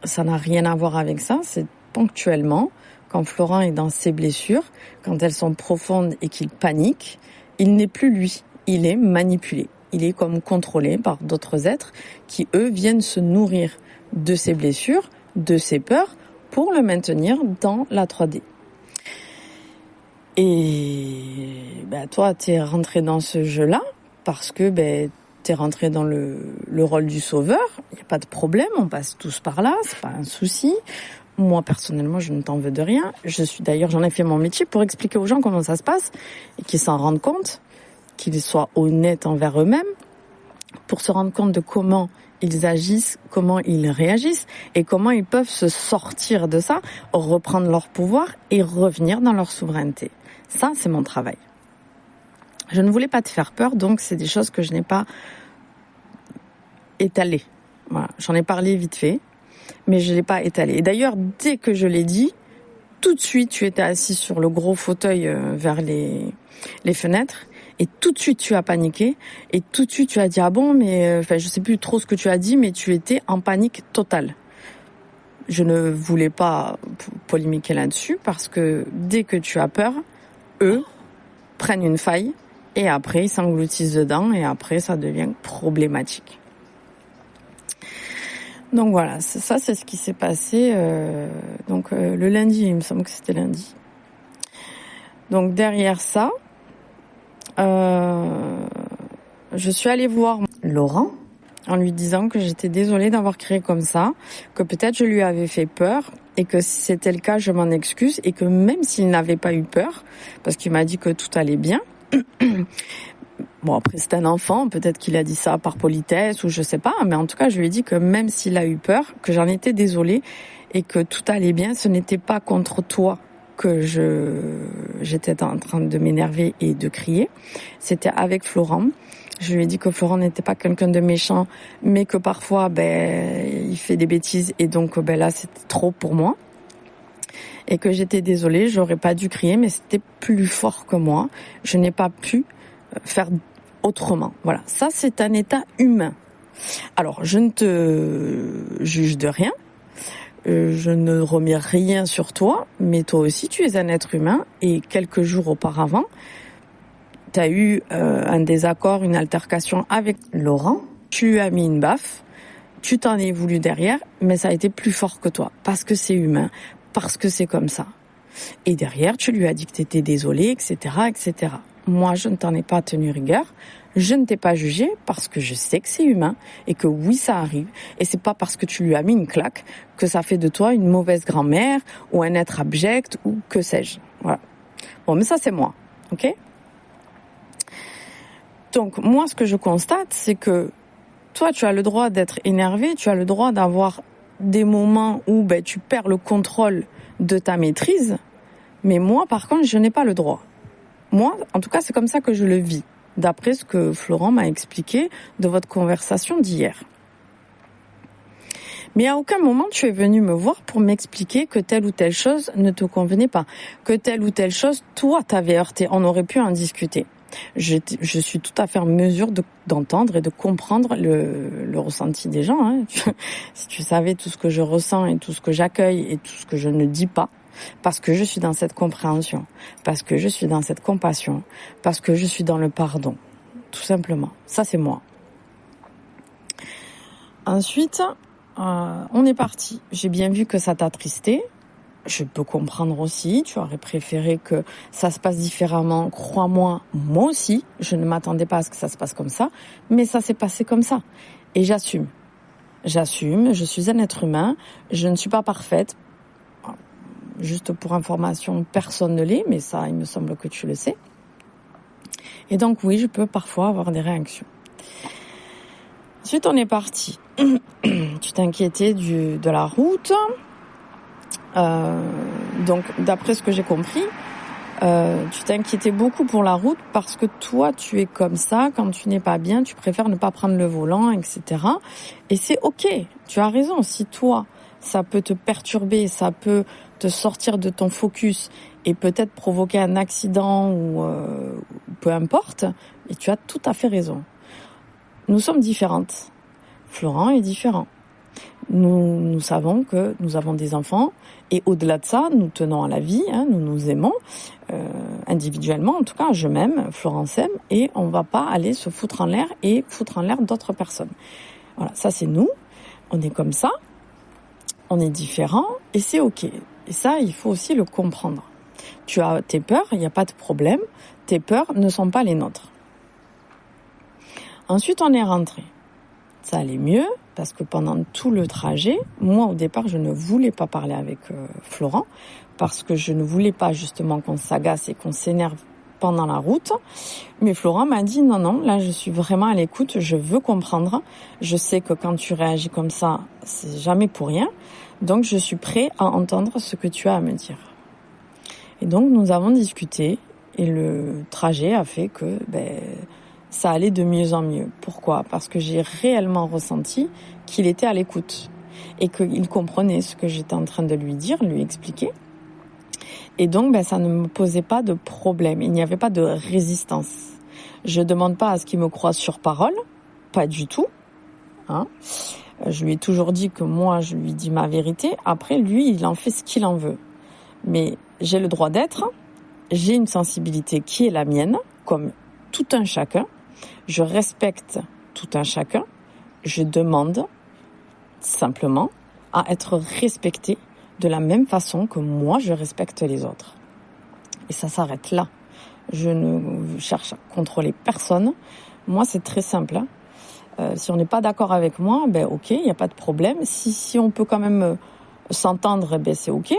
ça n'a rien à voir avec ça, c'est ponctuellement, quand Florent est dans ses blessures, quand elles sont profondes et qu'il panique, il n'est plus lui, il est manipulé. Il est comme contrôlé par d'autres êtres qui, eux, viennent se nourrir de ses blessures, de ses peurs, pour le maintenir dans la 3D. Et toi, t'es rentré dans ce jeu-là parce que t'es rentré dans le rôle du sauveur, il n'y a pas de problème, on passe tous par là, c'est pas un souci. Moi, personnellement, je ne t'en veux de rien. J'en ai fait mon métier pour expliquer aux gens comment ça se passe et qu'ils s'en rendent compte, qu'ils soient honnêtes envers eux-mêmes, pour se rendre compte de comment ils agissent, comment ils réagissent et comment ils peuvent se sortir de ça, reprendre leur pouvoir et revenir dans leur souveraineté. Ça, c'est mon travail. Je ne voulais pas te faire peur, donc c'est des choses que je n'ai pas étalées. Voilà, j'en ai parlé vite fait, mais je ne l'ai pas étalé. Et d'ailleurs, dès que je l'ai dit, tout de suite, tu étais assis sur le gros fauteuil vers les fenêtres Et tout de suite, tu as paniqué. Et tout de suite, tu as dit, ah bon, mais je sais plus trop ce que tu as dit, mais tu étais en panique totale. Je ne voulais pas polémiquer là-dessus parce que dès que tu as peur, eux prennent une faille et après, ils s'engloutissent dedans et après, ça devient problématique. Donc voilà, ça c'est ce qui s'est passé le lundi, il me semble que c'était lundi. Donc derrière ça, je suis allée voir Laurent en lui disant que j'étais désolée d'avoir crié comme ça, que peut-être je lui avais fait peur et que si c'était le cas, je m'en excuse et que même s'il n'avait pas eu peur, parce qu'il m'a dit que tout allait bien, bon après c'est un enfant, peut-être qu'il a dit ça par politesse ou je sais pas, mais en tout cas je lui ai dit que même s'il a eu peur, que j'en étais désolée et que tout allait bien, ce n'était pas contre toi que j'étais en train de m'énerver et de crier, c'était avec Florent. Je lui ai dit que Florent n'était pas quelqu'un de méchant, mais que parfois, il fait des bêtises et donc, là, c'était trop pour moi. Et que j'étais désolée, j'aurais pas dû crier, mais c'était plus fort que moi. Je n'ai pas pu faire autrement. Voilà. Ça, c'est un état humain. Alors, je ne te juge de rien. Je ne remets rien sur toi, mais toi aussi, tu es un être humain et quelques jours auparavant, tu as eu un désaccord, une altercation avec Laurent, tu lui as mis une baffe, tu t'en es voulu derrière, mais ça a été plus fort que toi, parce que c'est humain, parce que c'est comme ça. Et derrière, tu lui as dit que tu étais désolée, etc., etc. Moi, je ne t'en ai pas tenu rigueur, je ne t'ai pas jugé parce que je sais que c'est humain et que oui, ça arrive. Et c'est pas parce que tu lui as mis une claque que ça fait de toi une mauvaise grand-mère ou un être abject ou que sais-je. Voilà. Bon, mais ça, c'est moi, ok ? Donc, moi, ce que je constate, c'est que toi, tu as le droit d'être énervé, tu as le droit d'avoir des moments où tu perds le contrôle de ta maîtrise, mais moi, par contre, je n'ai pas le droit. Moi, en tout cas, c'est comme ça que je le vis, d'après ce que Florent m'a expliqué de votre conversation d'hier. Mais à aucun moment, tu es venu me voir pour m'expliquer que telle ou telle chose ne te convenait pas, que telle ou telle chose, toi, t'avais heurté. On aurait pu en discuter. Je suis tout à fait en mesure d'entendre et de comprendre le ressenti des gens. Hein. Si tu savais tout ce que je ressens et tout ce que j'accueille et tout ce que je ne dis pas, parce que je suis dans cette compréhension, parce que je suis dans cette compassion, parce que je suis dans le pardon, tout simplement. Ça, c'est moi. Ensuite, on est parti. J'ai bien vu que ça t'a attristé. Je peux comprendre aussi, tu aurais préféré que ça se passe différemment. Crois-moi, moi aussi, je ne m'attendais pas à ce que ça se passe comme ça, mais ça s'est passé comme ça. Et j'assume. J'assume, je suis un être humain, je ne suis pas parfaite. Juste pour information, personne ne l'est, mais ça, il me semble que tu le sais. Et donc oui, je peux parfois avoir des réactions. Ensuite, on est parti. Tu t'inquiétais de la route. Donc, d'après ce que j'ai compris, tu t'inquiétais beaucoup pour la route parce que toi, tu es comme ça. Quand tu n'es pas bien, tu préfères ne pas prendre le volant, etc. Et c'est ok. Tu as raison. Si toi, ça peut te perturber, ça peut te sortir de ton focus et peut-être provoquer un accident ou peu importe, et tu as tout à fait raison. Nous sommes différentes. Florent est différent. Nous savons que nous avons des enfants et au-delà de ça, nous tenons à la vie, nous nous aimons individuellement. En tout cas, je m'aime, Florent s'aime et on va pas aller se foutre en l'air et foutre en l'air d'autres personnes. Voilà, ça c'est nous. On est comme ça, on est différents et c'est ok. Et ça, il faut aussi le comprendre. Tu as tes peurs, il n'y a pas de problème. Tes peurs ne sont pas les nôtres. Ensuite, on est rentré. Ça allait mieux parce que pendant tout le trajet, moi au départ, je ne voulais pas parler avec Florent parce que je ne voulais pas justement qu'on s'agace et qu'on s'énerve pendant la route. Mais Florent m'a dit non, là je suis vraiment à l'écoute, je veux comprendre. Je sais que quand tu réagis comme ça, c'est jamais pour rien. Donc je suis prêt à entendre ce que tu as à me dire. Et donc nous avons discuté et le trajet a fait que ça allait de mieux en mieux. Pourquoi ? Parce que j'ai réellement ressenti qu'il était à l'écoute et qu'il comprenait ce que j'étais en train de lui dire, lui expliquer. Et donc, ça ne me posait pas de problème. Il n'y avait pas de résistance. Je demande pas à ce qu'il me croie sur parole, pas du tout. Hein. Je lui ai toujours dit que moi, je lui dis ma vérité. Après, lui, il en fait ce qu'il en veut. Mais j'ai le droit d'être. J'ai une sensibilité qui est la mienne, comme tout un chacun. Je respecte tout un chacun. Je demande simplement à être respectée de la même façon que moi, je respecte les autres. Et ça s'arrête là. Je ne cherche à contrôler personne. Moi, c'est très simple. Si on n'est pas d'accord avec moi, ok, il n'y a pas de problème. Si on peut quand même s'entendre, c'est ok.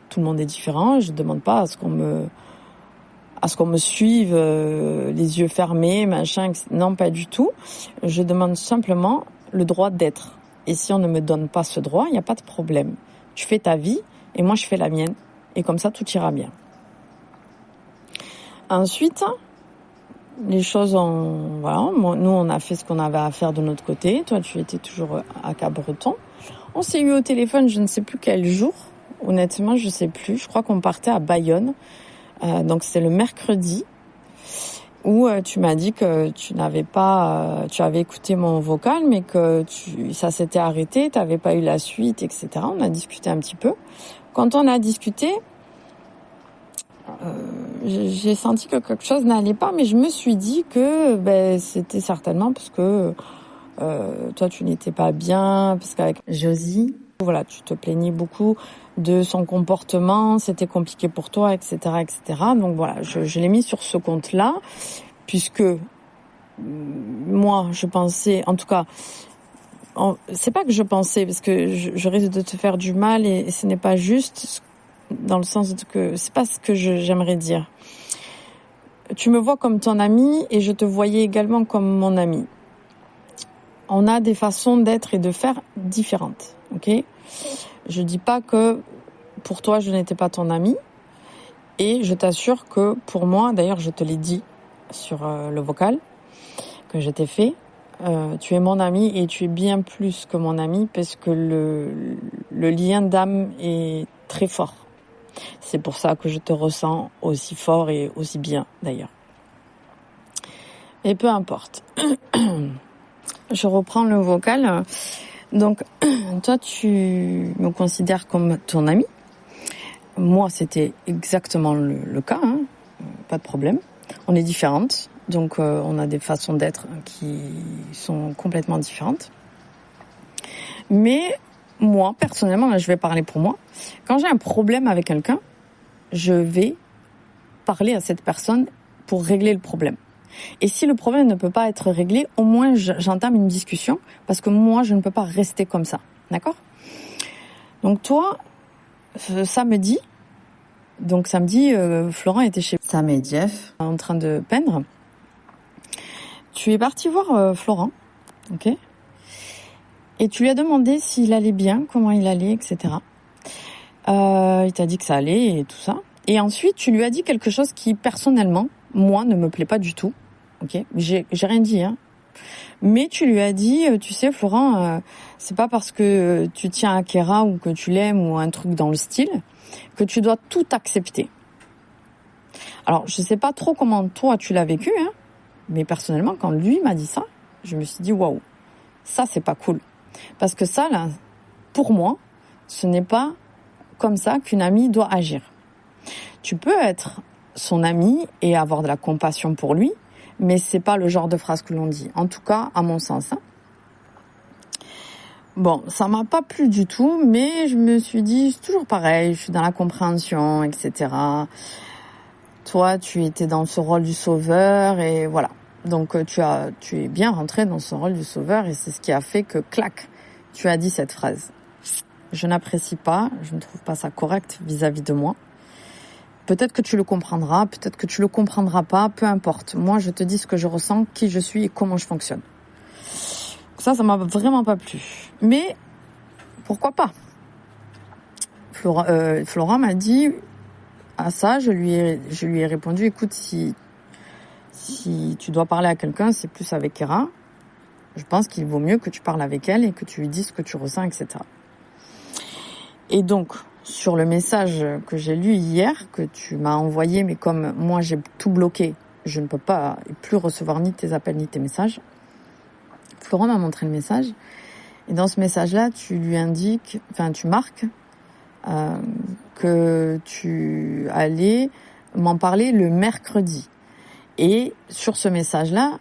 Tout le monde est différent. Je ne demande pas à ce qu'on me suive les yeux fermés, machin. Non, pas du tout. Je demande simplement le droit d'être. Et si on ne me donne pas ce droit, il n'y a pas de problème. Tu fais ta vie et moi je fais la mienne. Et comme ça, tout ira bien. Ensuite, les choses nous on a fait ce qu'on avait à faire de notre côté. Toi, tu étais toujours à Cap-Breton. On s'est eu au téléphone, je ne sais plus quel jour. Honnêtement, je sais plus. Je crois qu'on partait à Bayonne. Donc, c'est le mercredi où tu m'as dit que tu avais écouté mon vocal, mais que ça s'était arrêté, tu n'avais pas eu la suite, etc. On a discuté un petit peu. Quand on a discuté, j'ai senti que quelque chose n'allait pas, mais je me suis dit que c'était certainement parce que toi tu n'étais pas bien, parce qu'avec Josie, voilà, tu te plaignais beaucoup de son comportement, c'était compliqué pour toi, etc., etc. Donc voilà, je l'ai mis sur ce compte-là, puisque moi je pensais, en tout cas, c'est pas que je pensais, parce que je risque de te faire du mal et ce n'est pas juste. Dans le sens que c'est pas ce que j'aimerais dire. Tu me vois comme ton ami et je te voyais également comme mon ami. On a des façons d'être et de faire différentes, ok ? Je dis pas que pour toi je n'étais pas ton ami et je t'assure que pour moi, d'ailleurs je te l'ai dit sur le vocal que je t'ai fait, tu es mon ami et tu es bien plus que mon ami parce que le lien d'âme est très fort. C'est pour ça que je te ressens aussi fort et aussi bien, d'ailleurs. Et peu importe. Je reprends le vocal. Donc, toi, tu me considères comme ton ami. Moi, c'était exactement le cas. Hein. Pas de problème. On est différentes. Donc, on a des façons d'être qui sont complètement différentes. Mais moi, personnellement, là, je vais parler pour moi. Quand j'ai un problème avec quelqu'un, je vais parler à cette personne pour régler le problème. Et si le problème ne peut pas être réglé, au moins j'entame une discussion parce que moi, je ne peux pas rester comme ça. D'accord ? Donc toi, samedi, Florent était chez Sam et Jeff en train de peindre. Tu es parti voir Florent, ok ? Et tu lui as demandé s'il allait bien, comment il allait, etc. Il t'a dit que ça allait et tout ça. Et ensuite, tu lui as dit quelque chose qui, personnellement, moi, ne me plaît pas du tout. Ok, j'ai rien dit, hein. Mais tu lui as dit, tu sais, Florent, c'est pas parce que tu tiens à Kéra ou que tu l'aimes ou un truc dans le style que tu dois tout accepter. Alors, je sais pas trop comment toi tu l'as vécu, hein. Mais personnellement, quand lui m'a dit ça, je me suis dit, waouh, ça c'est pas cool. Parce que ça, là, pour moi, ce n'est pas comme ça qu'une amie doit agir. Tu peux être son ami et avoir de la compassion pour lui, mais c'est pas le genre de phrase que l'on dit. En tout cas, à mon sens. Hein. Bon, ça m'a pas plu du tout, mais je me suis dit, c'est toujours pareil, je suis dans la compréhension, etc. Toi, tu étais dans ce rôle du sauveur et voilà. Donc, tu es bien rentré dans ce rôle du sauveur et c'est ce qui a fait que, clac, tu as dit cette phrase. Je n'apprécie pas, je ne trouve pas ça correct vis-à-vis de moi. Peut-être que tu le comprendras, peut-être que tu le comprendras pas, peu importe. Moi, je te dis ce que je ressens, qui je suis et comment je fonctionne. Ça m'a vraiment pas plu. Mais, pourquoi pas ? Florent m'a dit, à ça, je lui ai répondu, écoute, si tu dois parler à quelqu'un, c'est plus avec Kéra. Je pense qu'il vaut mieux que tu parles avec elle et que tu lui dises ce que tu ressens, etc. Et donc, sur le message que j'ai lu hier, que tu m'as envoyé, mais comme moi j'ai tout bloqué, je ne peux pas plus recevoir ni tes appels ni tes messages. Florent m'a montré le message. Et dans ce message-là, tu marques que tu allais m'en parler le mercredi. Et sur ce message-là,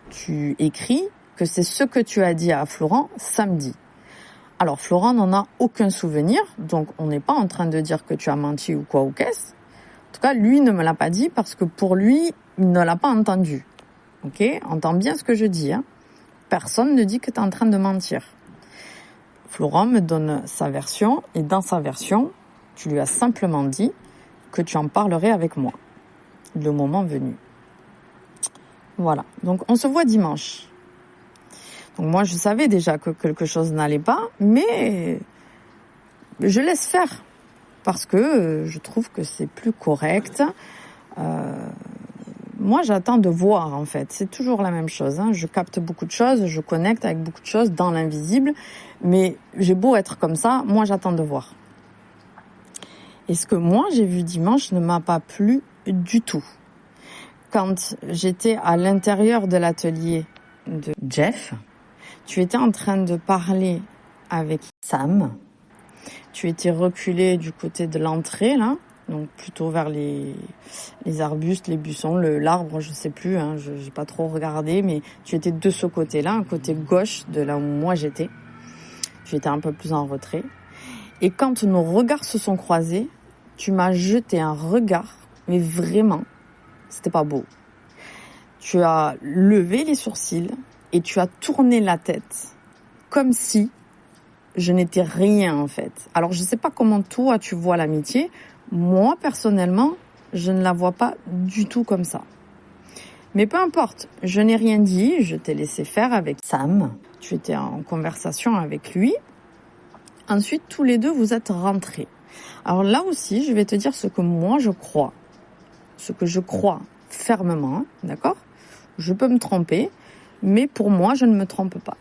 tu écris que c'est ce que tu as dit à Florent samedi. Alors Florent n'en a aucun souvenir, donc on n'est pas en train de dire que tu as menti ou quoi ou qu'est-ce. En tout cas, lui ne me l'a pas dit parce que pour lui, il ne l'a pas entendu. Ok ? Entends bien ce que je dis, hein. Personne ne dit que tu es en train de mentir. Florent me donne sa version et dans sa version, tu lui as simplement dit que tu en parlerais avec moi, le moment venu. Voilà, donc on se voit dimanche. Donc moi, je savais déjà que quelque chose n'allait pas, mais je laisse faire parce que je trouve que c'est plus correct. Moi, j'attends de voir, en fait. C'est toujours la même chose, hein. Je capte beaucoup de choses, je connecte avec beaucoup de choses dans l'invisible, mais j'ai beau être comme ça, moi, j'attends de voir. Et ce que moi, j'ai vu dimanche ne m'a pas plu du tout. Quand j'étais à l'intérieur de l'atelier de Jeff, tu étais en train de parler avec Sam. Tu étais reculé du côté de l'entrée, là. Donc plutôt vers les arbustes, les buissons, l'arbre, je sais plus, hein, j'ai pas trop regardé, mais tu étais de ce côté-là, un côté gauche de là où moi j'étais. J'étais un peu plus en retrait. Et quand nos regards se sont croisés, tu m'as jeté un regard, mais vraiment, c'était pas beau. Tu as levé les sourcils et tu as tourné la tête, comme si je n'étais rien en fait. Alors je sais pas comment toi tu vois l'amitié. Moi, personnellement, je ne la vois pas du tout comme ça. Mais peu importe, je n'ai rien dit, je t'ai laissé faire avec Sam. Tu étais en conversation avec lui. Ensuite, tous les deux, vous êtes rentrés. Alors là aussi, je vais te dire ce que moi je crois. Ce que je crois fermement, hein, d'accord ? Je peux me tromper, mais pour moi, je ne me trompe pas.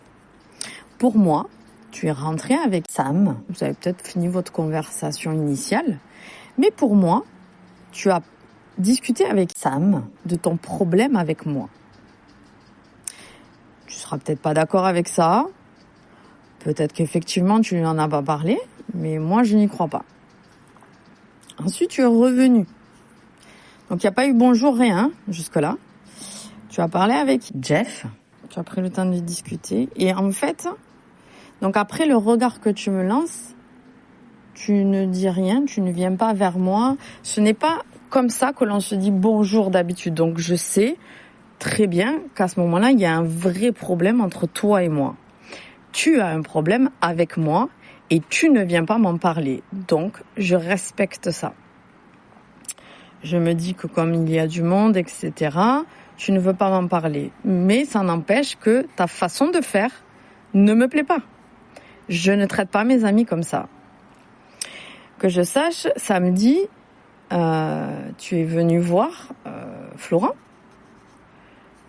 Pour moi, tu es rentré avec Sam. Vous avez peut-être fini votre conversation initiale. Mais pour moi, tu as discuté avec Sam de ton problème avec moi. Tu seras peut-être pas d'accord avec ça. Peut-être qu'effectivement, tu n'en as pas parlé. Mais moi, je n'y crois pas. Ensuite, tu es revenu. Donc, il n'y a pas eu bonjour, rien, jusque-là. Tu as parlé avec Jeff. Tu as pris le temps de discuter. Et en fait, donc après le regard que tu me lances, tu ne dis rien, tu ne viens pas vers moi. Ce n'est pas comme ça que l'on se dit bonjour d'habitude. Donc je sais très bien qu'à ce moment-là, il y a un vrai problème entre toi et moi. Tu as un problème avec moi et tu ne viens pas m'en parler. Donc je respecte ça. Je me dis que comme il y a du monde, etc., tu ne veux pas m'en parler. Mais ça n'empêche que ta façon de faire ne me plaît pas. Je ne traite pas mes amis comme ça. Que je sache, samedi, tu es venu voir Florent.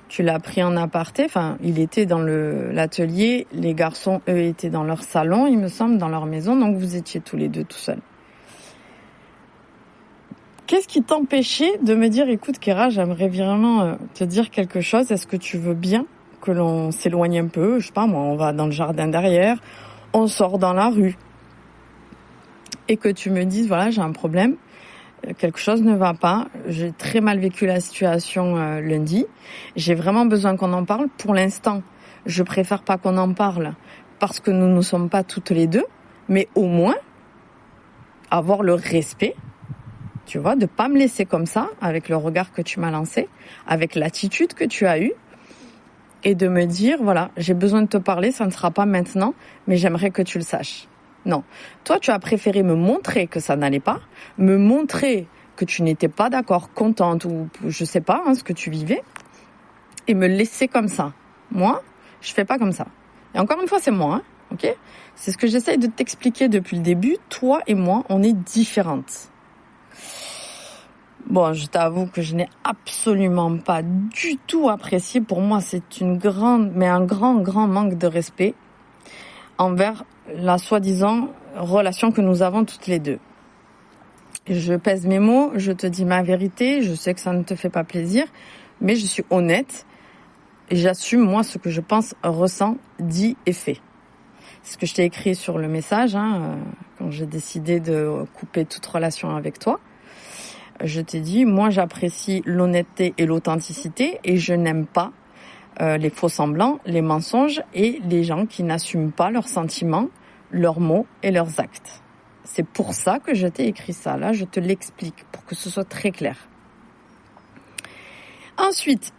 Tu l'as pris en aparté. Enfin, il était dans l'atelier. Les garçons, eux, étaient dans leur salon, il me semble, dans leur maison. Donc, vous étiez tous les deux tout seuls. Qu'est-ce qui t'empêchait de me dire, écoute, Kéra, j'aimerais vraiment te dire quelque chose. Est-ce que tu veux bien que l'on s'éloigne un peu ? Je sais pas, moi, on va dans le jardin derrière. On sort dans la rue. Et que tu me dises, voilà, j'ai un problème, quelque chose ne va pas, j'ai très mal vécu la situation lundi, j'ai vraiment besoin qu'on en parle. Pour l'instant, je préfère pas qu'on en parle parce que nous ne sommes pas toutes les deux, mais au moins avoir le respect, tu vois, de pas me laisser comme ça, avec le regard que tu m'as lancé, avec l'attitude que tu as eue, et de me dire, voilà, j'ai besoin de te parler, ça ne sera pas maintenant, mais j'aimerais que tu le saches. Non. Toi, tu as préféré me montrer que ça n'allait pas, me montrer que tu n'étais pas d'accord, contente ou je sais pas, ce que tu vivais, et me laisser comme ça. Moi, je fais pas comme ça. Et encore une fois, c'est moi, ok ? C'est ce que j'essaye de t'expliquer depuis le début. Toi et moi, on est différentes. Bon, je t'avoue que je n'ai absolument pas du tout apprécié. Pour moi, c'est un grand manque de respect envers la soi-disant relation que nous avons toutes les deux. Je pèse mes mots, je te dis ma vérité, je sais que ça ne te fait pas plaisir, mais je suis honnête et j'assume moi ce que je pense, ressens, dis et fais. C'est ce que je t'ai écrit sur le message quand j'ai décidé de couper toute relation avec toi. Je t'ai dit, moi j'apprécie l'honnêteté et l'authenticité et je n'aime pas les faux semblants, les mensonges et les gens qui n'assument pas leurs sentiments, leurs mots et leurs actes. C'est pour ça que je t'ai écrit ça. Là, je te l'explique pour que ce soit très clair. Ensuite,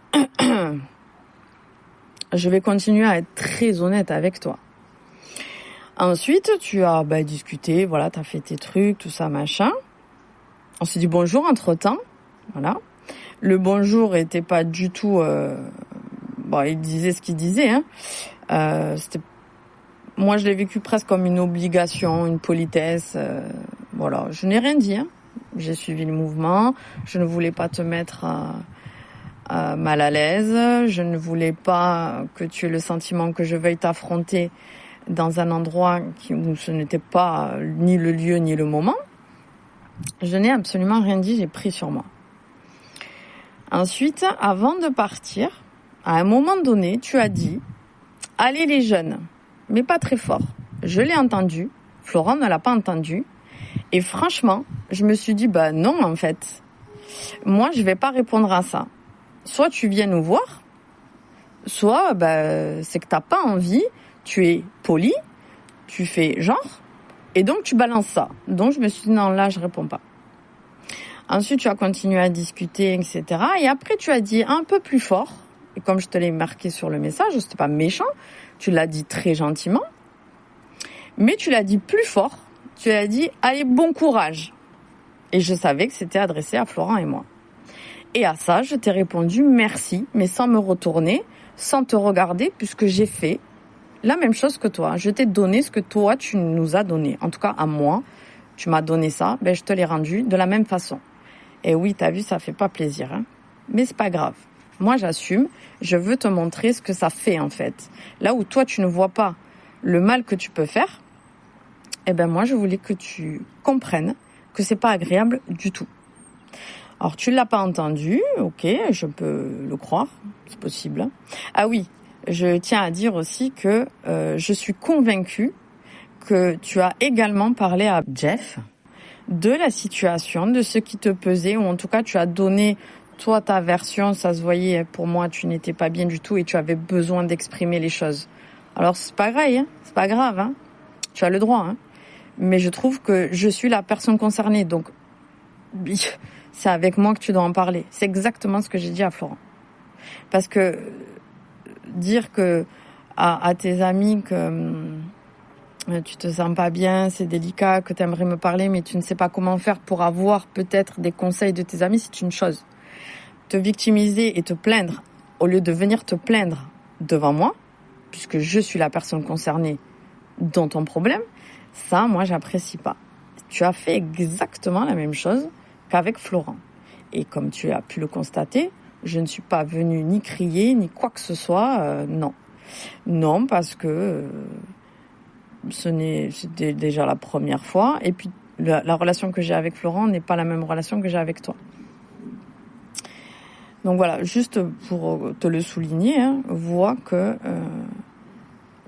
je vais continuer à être très honnête avec toi. Ensuite, tu as discuté, voilà, tu as fait tes trucs, tout ça, machin. On s'est dit bonjour entre-temps, voilà. Le bonjour était pas du tout... il disait ce qu'il disait. Moi, je l'ai vécu presque comme une obligation, une politesse. Voilà, je n'ai rien dit. J'ai suivi le mouvement. Je ne voulais pas te mettre mal à l'aise. Je ne voulais pas que tu aies le sentiment que je veuille t'affronter dans un endroit où ce n'était pas ni le lieu ni le moment. Je n'ai absolument rien dit, j'ai pris sur moi. Ensuite, avant de partir, à un moment donné, tu as dit « Allez les jeunes », mais pas très fort. Je l'ai entendu, Florent ne l'a pas entendu, et franchement, je me suis dit « non en fait, moi je vais pas répondre à ça. Soit tu viens nous voir, soit c'est que t'as pas envie, tu es poli, tu fais genre, et donc tu balances ça. » Donc je me suis dit « Non, là je réponds pas. » Ensuite, tu as continué à discuter, etc. Et après, tu as dit un peu plus fort. Et comme je te l'ai marqué sur le message, c'était pas méchant. Tu l'as dit très gentiment. Mais tu l'as dit plus fort. Tu l'as dit, allez, bon courage. Et je savais que c'était adressé à Florent et moi. Et à ça, je t'ai répondu merci, mais sans me retourner, sans te regarder, puisque j'ai fait la même chose que toi. Je t'ai donné ce que toi, tu nous as donné. En tout cas, à moi, tu m'as donné ça. Je te l'ai rendu de la même façon. Et oui, t'as vu, ça fait pas plaisir, mais c'est pas grave. Moi, j'assume. Je veux te montrer ce que ça fait, en fait. Là où toi, tu ne vois pas le mal que tu peux faire, moi, je voulais que tu comprennes que c'est pas agréable du tout. Alors, tu l'as pas entendu, ok, je peux le croire, c'est possible. Ah oui, je tiens à dire aussi que je suis convaincue que tu as également parlé à Jeff de la situation, de ce qui te pesait, ou en tout cas tu as donné toi ta version, ça se voyait, pour moi tu n'étais pas bien du tout et tu avais besoin d'exprimer les choses. Alors c'est pas grave, c'est pas grave, tu as le droit, mais je trouve que je suis la personne concernée, donc c'est avec moi que tu dois en parler. C'est exactement ce que j'ai dit à Florent. Parce que dire que à tes amis que tu te sens pas bien, c'est délicat, que tu aimerais me parler, mais tu ne sais pas comment faire pour avoir peut-être des conseils de tes amis, c'est une chose. Te victimiser et te plaindre, au lieu de venir te plaindre devant moi, puisque je suis la personne concernée dans ton problème, ça, moi, j'apprécie pas. Tu as fait exactement la même chose qu'avec Florent. Et comme tu as pu le constater, je ne suis pas venue ni crier, ni quoi que ce soit, non. Non, parce que... c'était déjà la première fois. Et puis, la relation que j'ai avec Florent n'est pas la même relation que j'ai avec toi. Donc voilà, juste pour te le souligner, vois que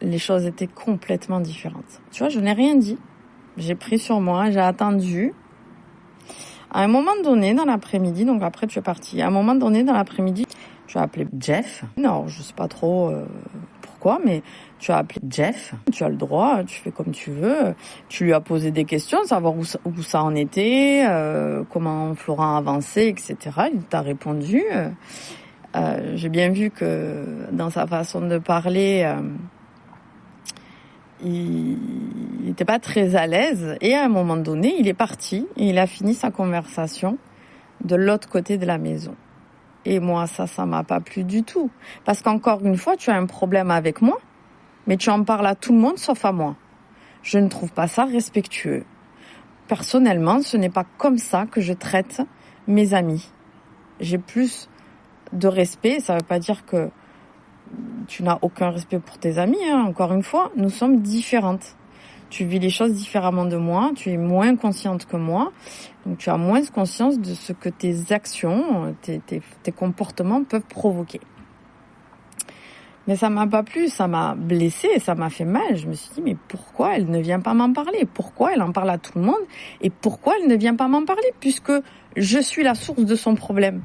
les choses étaient complètement différentes. Tu vois, je n'ai rien dit. J'ai pris sur moi, j'ai attendu. À un moment donné, dans l'après-midi, donc après tu es parti, à un moment donné, dans l'après-midi, tu as appelé Jeff. Non, je sais pas trop... pourquoi, mais tu as appelé Jeff, tu as le droit, tu fais comme tu veux, tu lui as posé des questions, savoir où ça en était, comment Florent avançait, etc. Il t'a répondu. J'ai bien vu que dans sa façon de parler, il n'était pas très à l'aise, et à un moment donné, il est parti, et il a fini sa conversation de l'autre côté de la maison. Et moi, ça m'a pas plu du tout. Parce qu'encore une fois, tu as un problème avec moi, mais tu en parles à tout le monde sauf à moi. Je ne trouve pas ça respectueux. Personnellement, ce n'est pas comme ça que je traite mes amis. J'ai plus de respect, ça veut pas dire que tu n'as aucun respect pour tes amis, Encore une fois, nous sommes différentes. tu vis les choses différemment de moi, tu es moins consciente que moi, donc tu as moins conscience de ce que tes actions, tes comportements peuvent provoquer. Mais ça m'a pas plu, ça m'a blessée, ça m'a fait mal. Je me suis dit, mais pourquoi elle ne vient pas m'en parler? Pourquoi elle en parle à tout le monde? Et pourquoi elle ne vient pas m'en parler? Puisque je suis la source de son problème.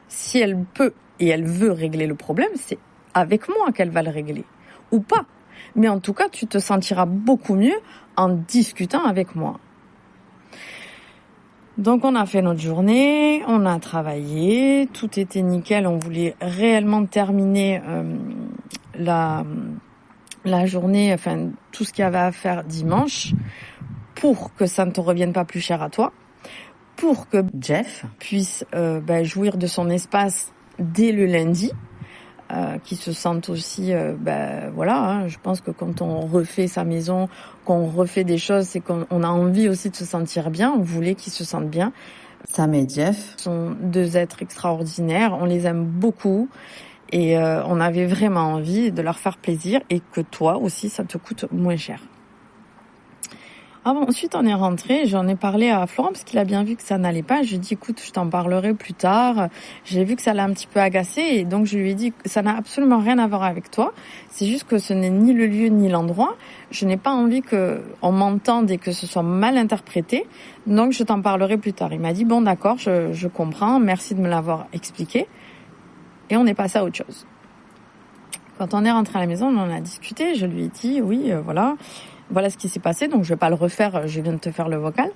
Si elle peut et elle veut régler le problème, c'est avec moi qu'elle va le régler. Ou pas. Mais en tout cas, tu te sentiras beaucoup mieux en discutant avec moi. Donc on a fait notre journée, on a travaillé, tout était nickel, on voulait réellement terminer la journée, enfin tout ce qu'il y avait à faire dimanche, pour que ça ne te revienne pas plus cher à toi, pour que Jeff puisse jouir de son espace dès le lundi, qui se sente aussi, je pense que quand on refait sa maison, qu'on refait des choses, c'est qu'on a envie aussi de se sentir bien, on voulait qu'ils se sentent bien. Sam et Jeff sont deux êtres extraordinaires, on les aime beaucoup et on avait vraiment envie de leur faire plaisir et que toi aussi ça te coûte moins cher. Ensuite, on est rentré, j'en ai parlé à Florent parce qu'il a bien vu que ça n'allait pas. Je lui ai dit, écoute, je t'en parlerai plus tard. J'ai vu que ça l'a un petit peu agacé et donc je lui ai dit que ça n'a absolument rien à voir avec toi. C'est juste que ce n'est ni le lieu ni l'endroit. Je n'ai pas envie qu'on m'entende et que ce soit mal interprété. Donc, je t'en parlerai plus tard. Il m'a dit, bon, d'accord, je comprends. Merci de me l'avoir expliqué. Et on est passé à autre chose. Quand on est rentré à la maison, on en a discuté. Je lui ai dit, oui, voilà ce qui s'est passé, donc je vais pas le refaire, je viens de te faire le vocal.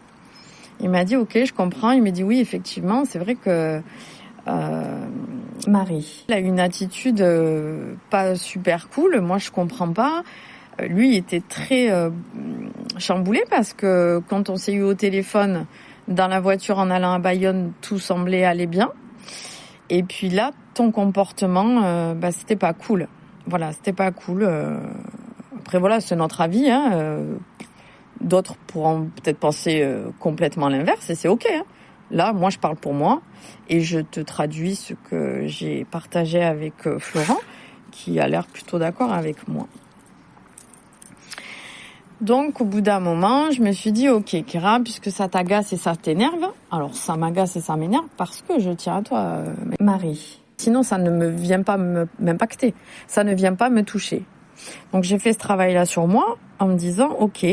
Il m'a dit, ok, je comprends. Il m'a dit, oui, effectivement, c'est vrai que Marie, elle a une attitude pas super cool. Moi, je comprends pas. Lui, il était très chamboulé parce que quand on s'est eu au téléphone, dans la voiture en allant à Bayonne, tout semblait aller bien. Et puis là, ton comportement, c'était pas cool. Voilà, c'était pas cool. Après voilà, c'est notre avis. D'autres pourront peut-être penser complètement l'inverse et c'est ok. Là, moi, je parle pour moi et je te traduis ce que j'ai partagé avec Florent, qui a l'air plutôt d'accord avec moi. Donc, au bout d'un moment, je me suis dit, ok, Kira, puisque ça t'agace et ça t'énerve, alors ça m'agace et ça m'énerve parce que je tiens à toi, Marie. Sinon, ça ne me vient pas m'impacter, ça ne vient pas me toucher. Donc j'ai fait ce travail-là sur moi en me disant, ok,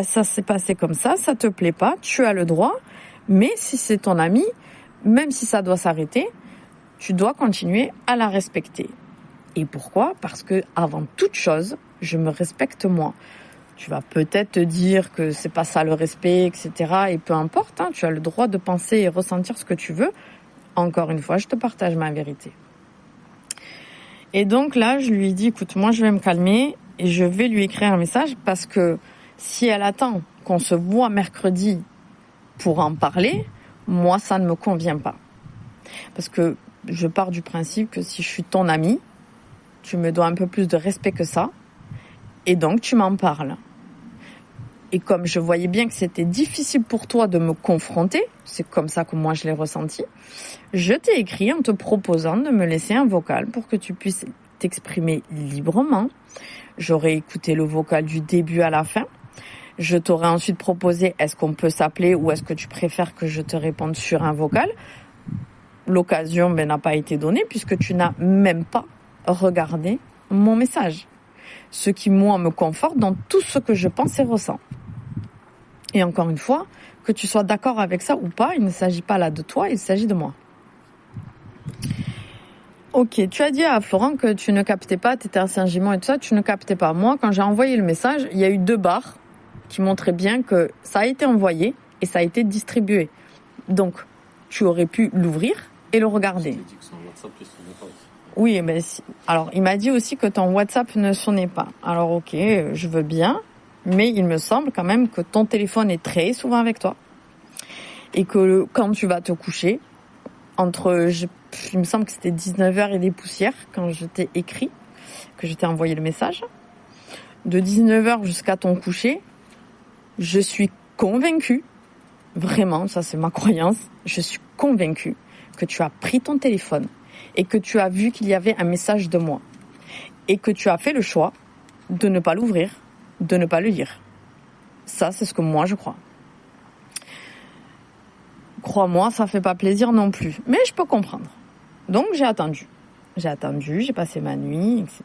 ça s'est passé comme ça te plaît pas, tu as le droit, mais si c'est ton ami, même si ça doit s'arrêter, tu dois continuer à la respecter. Et pourquoi ? Parce que avant toute chose, je me respecte moi. Tu vas peut-être te dire que c'est pas ça le respect, etc. Et peu importe, tu as le droit de penser et ressentir ce que tu veux. Encore une fois, je te partage ma vérité. Et donc là, je lui ai dit, écoute, moi je vais me calmer et je vais lui écrire un message parce que si elle attend qu'on se voit mercredi pour en parler, moi ça ne me convient pas. Parce que je pars du principe que si je suis ton amie, tu me dois un peu plus de respect que ça et donc tu m'en parles. Et comme je voyais bien que c'était difficile pour toi de me confronter, c'est comme ça que moi je l'ai ressenti, je t'ai écrit en te proposant de me laisser un vocal pour que tu puisses t'exprimer librement. J'aurais écouté le vocal du début à la fin. Je t'aurais ensuite proposé, est-ce qu'on peut s'appeler ou est-ce que tu préfères que je te réponde sur un vocal ? L'occasion n'a pas été donnée puisque tu n'as même pas regardé mon message. Ce qui, moi, me conforte dans tout ce que je pense et ressens. Et encore une fois, que tu sois d'accord avec ça ou pas, il ne s'agit pas là de toi, il s'agit de moi. Ok, tu as dit à Florent que tu ne captais pas, tu étais à Saint-Gimon et tout ça, tu ne captais pas. Moi, quand j'ai envoyé le message, il y a eu 2 barres qui montraient bien que ça a été envoyé et ça a été distribué. Donc, tu aurais pu l'ouvrir et le regarder. Oui, mais alors il m'a dit aussi que ton WhatsApp ne sonnait pas. Alors ok, je veux bien, mais il me semble quand même que ton téléphone est très souvent avec toi. Et que quand tu vas te coucher, il me semble que c'était 19h et des poussières quand je t'ai écrit, que je t'ai envoyé le message. De 19h jusqu'à ton coucher, je suis convaincue, vraiment, ça c'est ma croyance, je suis convaincue que tu as pris ton téléphone et que tu as vu qu'il y avait un message de moi et que tu as fait le choix de ne pas l'ouvrir, de ne pas le lire. Ça, c'est ce que moi je crois. Crois-moi, ça fait pas plaisir non plus. Mais je peux comprendre. Donc j'ai attendu, j'ai passé ma nuit, etc.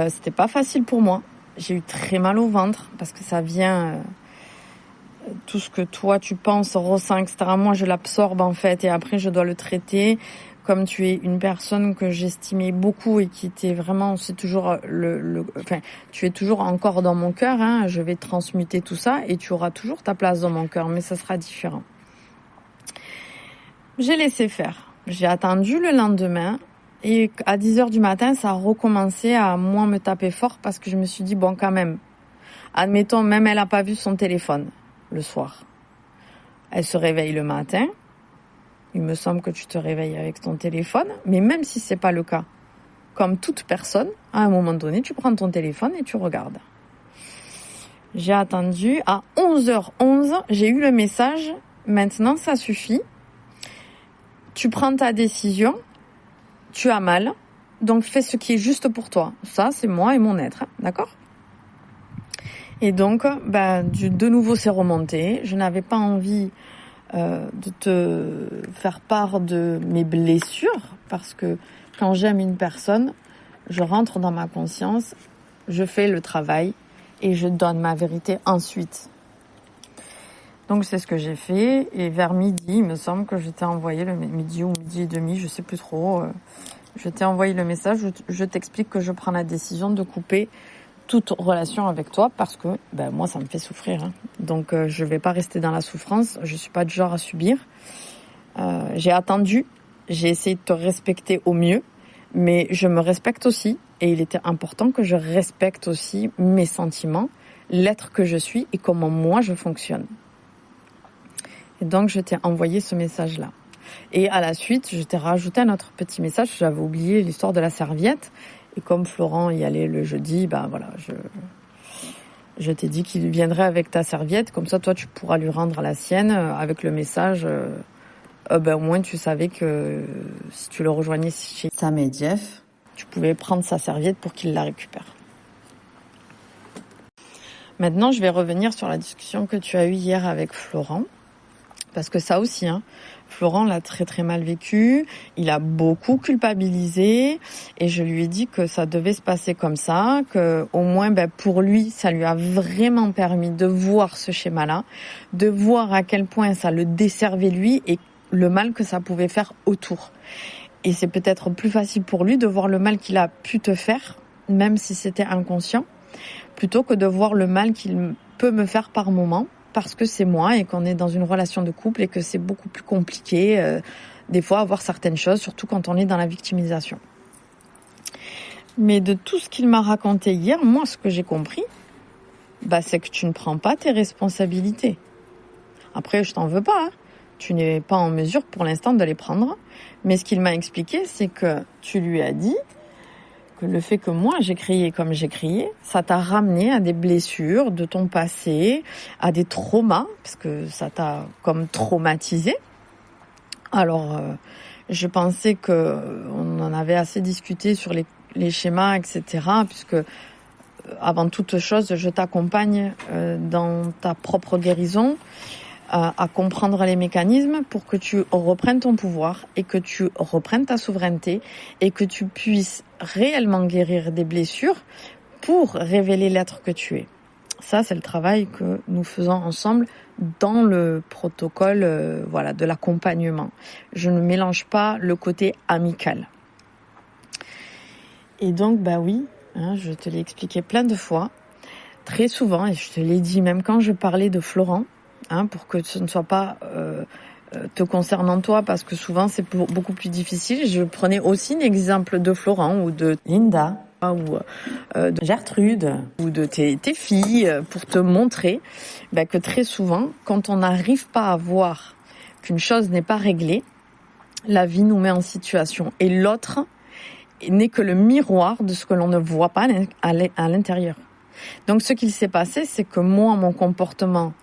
C'était pas facile pour moi. J'ai eu très mal au ventre parce que ça vient... tout ce que toi tu penses, ressens, etc. Moi je l'absorbe en fait et après je dois le traiter. Comme tu es une personne que j'estimais beaucoup et qui était vraiment, c'est toujours tu es toujours encore dans mon cœur, hein. Je vais transmuter tout ça et tu auras toujours ta place dans mon cœur, mais ça sera différent. J'ai laissé faire. J'ai attendu le lendemain et à 10h du matin, ça a recommencé à moi me taper fort parce que je me suis dit, bon quand même, admettons, même elle n'a pas vu son téléphone le soir. Elle se réveille le matin. Il me semble que tu te réveilles avec ton téléphone, mais même si c'est pas le cas, comme toute personne, à un moment donné, tu prends ton téléphone et tu regardes. J'ai attendu, à 11h11, j'ai eu le message, maintenant ça suffit, tu prends ta décision, tu as mal, donc fais ce qui est juste pour toi. Ça, c'est moi et mon être, d'accord ? Et donc, de nouveau, c'est remonté. Je n'avais pas envie de te faire part de mes blessures parce que quand j'aime une personne, je rentre dans ma conscience, je fais le travail et je donne ma vérité ensuite. Donc c'est ce que j'ai fait et vers midi, il me semble que je t'ai envoyé le midi ou midi et demi, je sais plus trop, je t'ai envoyé le message, je t'explique que je prends la décision de couper toute relation avec toi parce que moi ça me fait souffrir, hein. Donc je vais pas rester dans la souffrance, je suis pas du genre à subir. J'ai attendu, j'ai essayé de te respecter au mieux, mais je me respecte aussi et il était important que je respecte aussi mes sentiments, l'être que je suis et comment moi je fonctionne. Et donc je t'ai envoyé ce message là et à la suite je t'ai rajouté un autre petit message, j'avais oublié l'histoire de la serviette. Et comme Florent y allait le jeudi, je t'ai dit qu'il viendrait avec ta serviette. Comme ça, toi, tu pourras lui rendre la sienne avec le message. Au moins, tu savais que si tu le rejoignais chez Sam et Jeff, tu pouvais prendre sa serviette pour qu'il la récupère. Maintenant, je vais revenir sur la discussion que tu as eue hier avec Florent. Parce que ça aussi, Florent l'a très très mal vécu, il a beaucoup culpabilisé et je lui ai dit que ça devait se passer comme ça, que au moins pour lui, ça lui a vraiment permis de voir ce schéma-là, de voir à quel point ça le desservait lui et le mal que ça pouvait faire autour. Et c'est peut-être plus facile pour lui de voir le mal qu'il a pu te faire, même si c'était inconscient, plutôt que de voir le mal qu'il peut me faire par moment. Parce que c'est moi et qu'on est dans une relation de couple et que c'est beaucoup plus compliqué des fois à voir certaines choses, surtout quand on est dans la victimisation. Mais de tout ce qu'il m'a raconté hier, moi ce que j'ai compris, c'est que tu ne prends pas tes responsabilités. Après je t'en veux pas, tu n'es pas en mesure pour l'instant de les prendre, mais ce qu'il m'a expliqué c'est que tu lui as dit que le fait que moi j'ai crié comme j'ai crié, ça t'a ramené à des blessures de ton passé, à des traumas, parce que ça t'a comme traumatisé. Alors, je pensais que on en avait assez discuté sur les schémas, etc., puisque avant toute chose, je t'accompagne dans ta propre guérison, à comprendre les mécanismes pour que tu reprennes ton pouvoir et que tu reprennes ta souveraineté et que tu puisses réellement guérir des blessures pour révéler l'être que tu es. Ça, c'est le travail que nous faisons ensemble dans le protocole de l'accompagnement. Je ne mélange pas le côté amical. Et donc, oui, je te l'ai expliqué plein de fois, très souvent, et je te l'ai dit même quand je parlais de Florent, pour que ce ne soit pas te concernant toi, parce que souvent c'est beaucoup plus difficile. Je prenais aussi l'exemple de Florent ou de Linda ou de Gertrude ou de tes filles pour te montrer que très souvent, quand on n'arrive pas à voir qu'une chose n'est pas réglée, la vie nous met en situation et l'autre n'est que le miroir de ce que l'on ne voit pas à l'intérieur. Donc ce qu'il s'est passé, c'est que moi, mon comportement,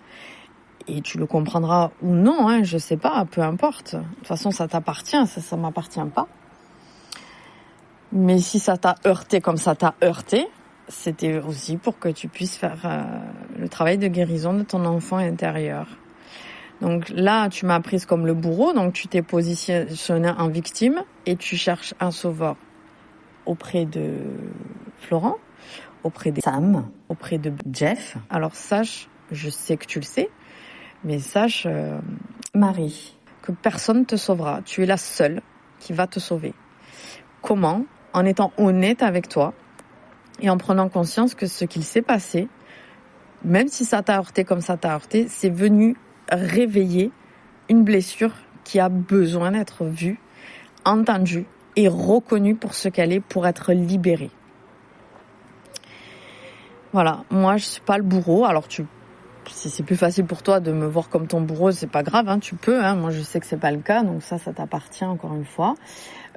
et tu le comprendras ou non, je sais pas, peu importe. De toute façon, ça t'appartient, ça m'appartient pas. Mais si ça t'a heurté comme ça t'a heurté, c'était aussi pour que tu puisses faire le travail de guérison de ton enfant intérieur. Donc là, tu m'as prise comme le bourreau, donc tu t'es positionné en victime et tu cherches un sauveur auprès de Florent, auprès de Sam, auprès de Jeff. Alors sache, je sais que tu le sais, mais sache, Marie, que personne ne te sauvera. Tu es la seule qui va te sauver. Comment? En étant honnête avec toi et en prenant conscience que ce qu'il s'est passé, même si ça t'a heurté comme ça t'a heurté, c'est venu réveiller une blessure qui a besoin d'être vue, entendue et reconnue pour ce qu'elle est, pour être libérée. Voilà, moi je suis pas le bourreau. Alors si c'est plus facile pour toi de me voir comme ton bourreau, c'est pas grave, tu peux. Moi je sais que c'est pas le cas, donc ça t'appartient encore une fois.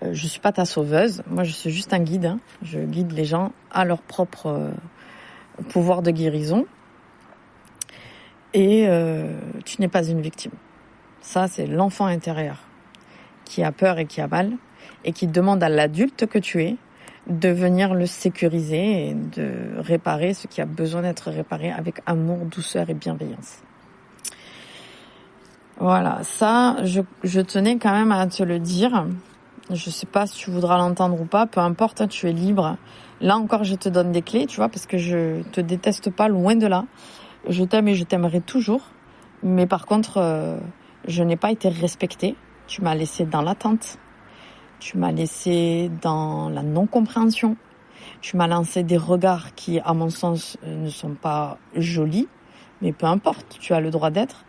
Je suis pas ta sauveuse. Moi je suis juste un guide. Je guide les gens à leur propre pouvoir de guérison. Et tu n'es pas une victime. Ça, c'est l'enfant intérieur qui a peur et qui a mal et qui demande à l'adulte que tu es de venir le sécuriser et de réparer ce qui a besoin d'être réparé avec amour, douceur et bienveillance. Voilà, ça, je tenais quand même à te le dire. Je sais pas si tu voudras l'entendre ou pas, peu importe, tu es libre. Là encore, je te donne des clés, tu vois, parce que je te déteste pas, loin de là. Je t'aime et je t'aimerai toujours. Mais par contre, je n'ai pas été respectée. Tu m'as laissé dans l'attente. Tu m'as laissé dans la non-compréhension. Tu m'as lancé des regards qui, à mon sens, ne sont pas jolis. Mais peu importe, tu as le droit d'être.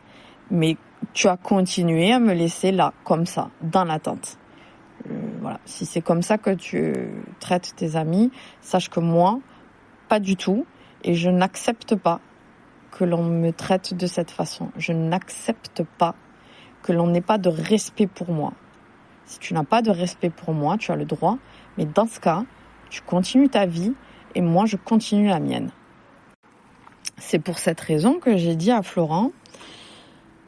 Mais tu as continué à me laisser là, comme ça, dans l'attente. Voilà. Si c'est comme ça que tu traites tes amis, sache que moi, pas du tout. Et je n'accepte pas que l'on me traite de cette façon. Je n'accepte pas que l'on n'ait pas de respect pour moi. Si tu n'as pas de respect pour moi, tu as le droit, mais dans ce cas, tu continues ta vie et moi, je continue la mienne. C'est pour cette raison que j'ai dit à Florent,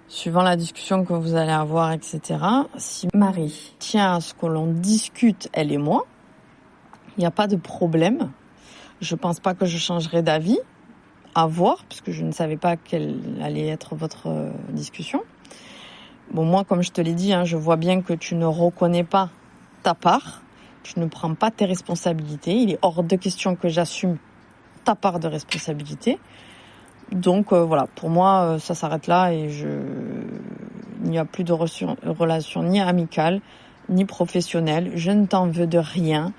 suivant la discussion que vous allez avoir, etc., si Marie tient à ce que l'on discute, elle et moi, il n'y a pas de problème. Je ne pense pas que je changerai d'avis. À voir, parce que je ne savais pas quelle allait être votre discussion. Bon, moi, comme je te l'ai dit, je vois bien que tu ne reconnais pas ta part, tu ne prends pas tes responsabilités. Il est hors de question que j'assume ta part de responsabilité. Donc voilà, pour moi, ça s'arrête là et il n'y a plus de relation ni amicale, ni professionnelle. Je ne t'en veux de rien.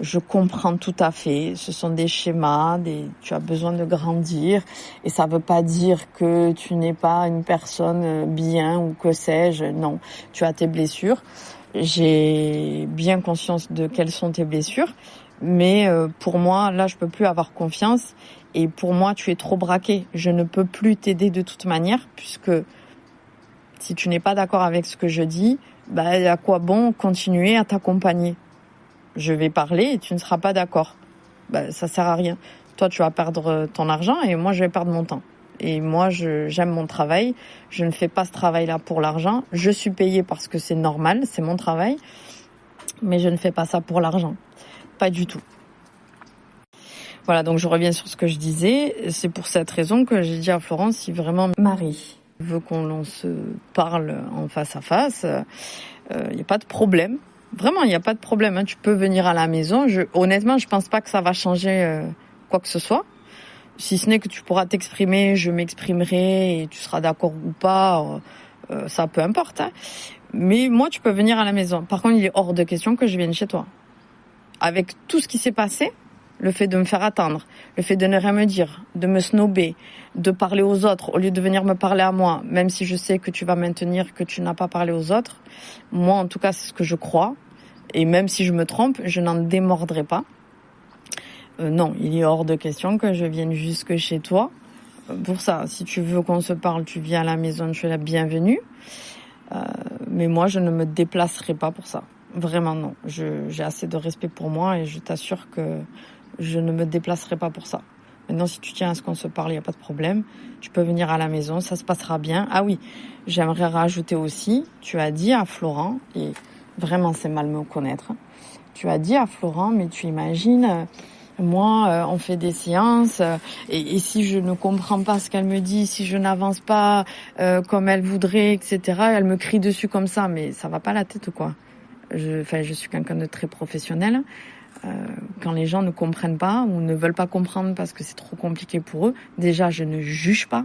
Je comprends tout à fait, ce sont des schémas, tu as besoin de grandir et ça veut pas dire que tu n'es pas une personne bien ou que sais-je, non, tu as tes blessures. J'ai bien conscience de quelles sont tes blessures, mais pour moi, là, je peux plus avoir confiance et pour moi, tu es trop braqué. Je ne peux plus t'aider de toute manière puisque si tu n'es pas d'accord avec ce que je dis, à quoi bon continuer à t'accompagner ? Je vais parler et tu ne seras pas d'accord. Ça sert à rien. Toi, tu vas perdre ton argent et moi, je vais perdre mon temps. Et moi, j'aime mon travail. Je ne fais pas ce travail-là pour l'argent. Je suis payée parce que c'est normal, c'est mon travail. Mais je ne fais pas ça pour l'argent. Pas du tout. Voilà, donc je reviens sur ce que je disais. C'est pour cette raison que j'ai dit à Florence, si vraiment Marie veut qu'on se parle en face à face, il n'y a pas de problème. Vraiment, il n'y a pas de problème. Tu peux venir à la maison. Honnêtement, je pense pas que ça va changer quoi que ce soit. Si ce n'est que tu pourras t'exprimer, je m'exprimerai et tu seras d'accord ou pas. Ça, peu importe. Mais moi, tu peux venir à la maison. Par contre, il est hors de question que je vienne chez toi. Avec tout ce qui s'est passé, le fait de me faire attendre, le fait de ne rien me dire, de me snober, de parler aux autres au lieu de venir me parler à moi, même si je sais que tu vas maintenir que tu n'as pas parlé aux autres. Moi, en tout cas, c'est ce que je crois. Et même si je me trompe, je n'en démordrai pas. Non, il est hors de question que je vienne jusque chez toi. Pour ça, si tu veux qu'on se parle, tu viens à la maison, tu es la bienvenue. Mais moi, je ne me déplacerai pas pour ça. Vraiment, non. J'ai assez de respect pour moi et je t'assure que je ne me déplacerai pas pour ça. Maintenant, si tu tiens à ce qu'on se parle, il n'y a pas de problème. Tu peux venir à la maison, ça se passera bien. Ah oui, j'aimerais rajouter aussi, tu as dit à Florent, et vraiment c'est mal me connaître, tu as dit à Florent, mais tu imagines, Moi, on fait des séances et si je ne comprends pas ce qu'elle me dit, si je n'avance pas comme elle voudrait, etc., elle me crie dessus comme ça, mais ça va pas la tête, quoi. Je suis quelqu'un de très professionnel. Quand les gens ne comprennent pas ou ne veulent pas comprendre parce que c'est trop compliqué pour eux, déjà, je ne juge pas.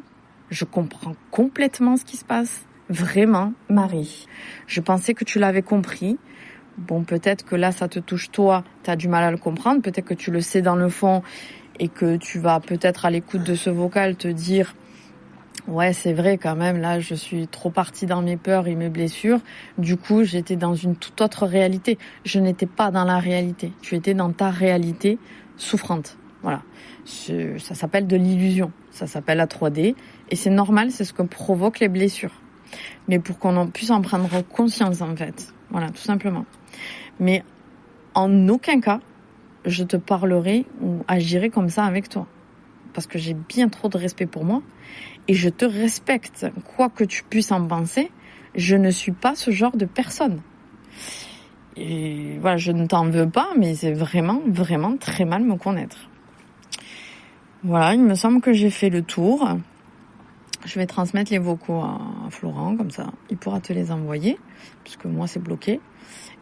Je comprends complètement ce qui se passe. Vraiment, Marie. Je pensais que tu l'avais compris. Bon, peut-être que là, ça te touche toi, tu as du mal à le comprendre. Peut-être que tu le sais dans le fond et que tu vas peut-être à l'écoute de ce vocal te dire « Ouais, c'est vrai quand même, là, je suis trop partie dans mes peurs et mes blessures. Du coup, j'étais dans une toute autre réalité. Je n'étais pas dans la réalité. Tu étais dans ta réalité souffrante. » Voilà. Ça s'appelle de l'illusion. Ça s'appelle la 3D. Et c'est normal, c'est ce que provoquent les blessures. Mais pour qu'on puisse en prendre conscience, en fait. Voilà, tout simplement. Mais en aucun cas, je te parlerai ou agirai comme ça avec toi. Parce que j'ai bien trop de respect pour moi. Et je te respecte. Quoi que tu puisses en penser, je ne suis pas ce genre de personne. Et voilà, je ne t'en veux pas, mais c'est vraiment, vraiment très mal me connaître. Voilà, il me semble que j'ai fait le tour. Je vais transmettre les vocaux à Florent, comme ça, il pourra te les envoyer, puisque moi c'est bloqué,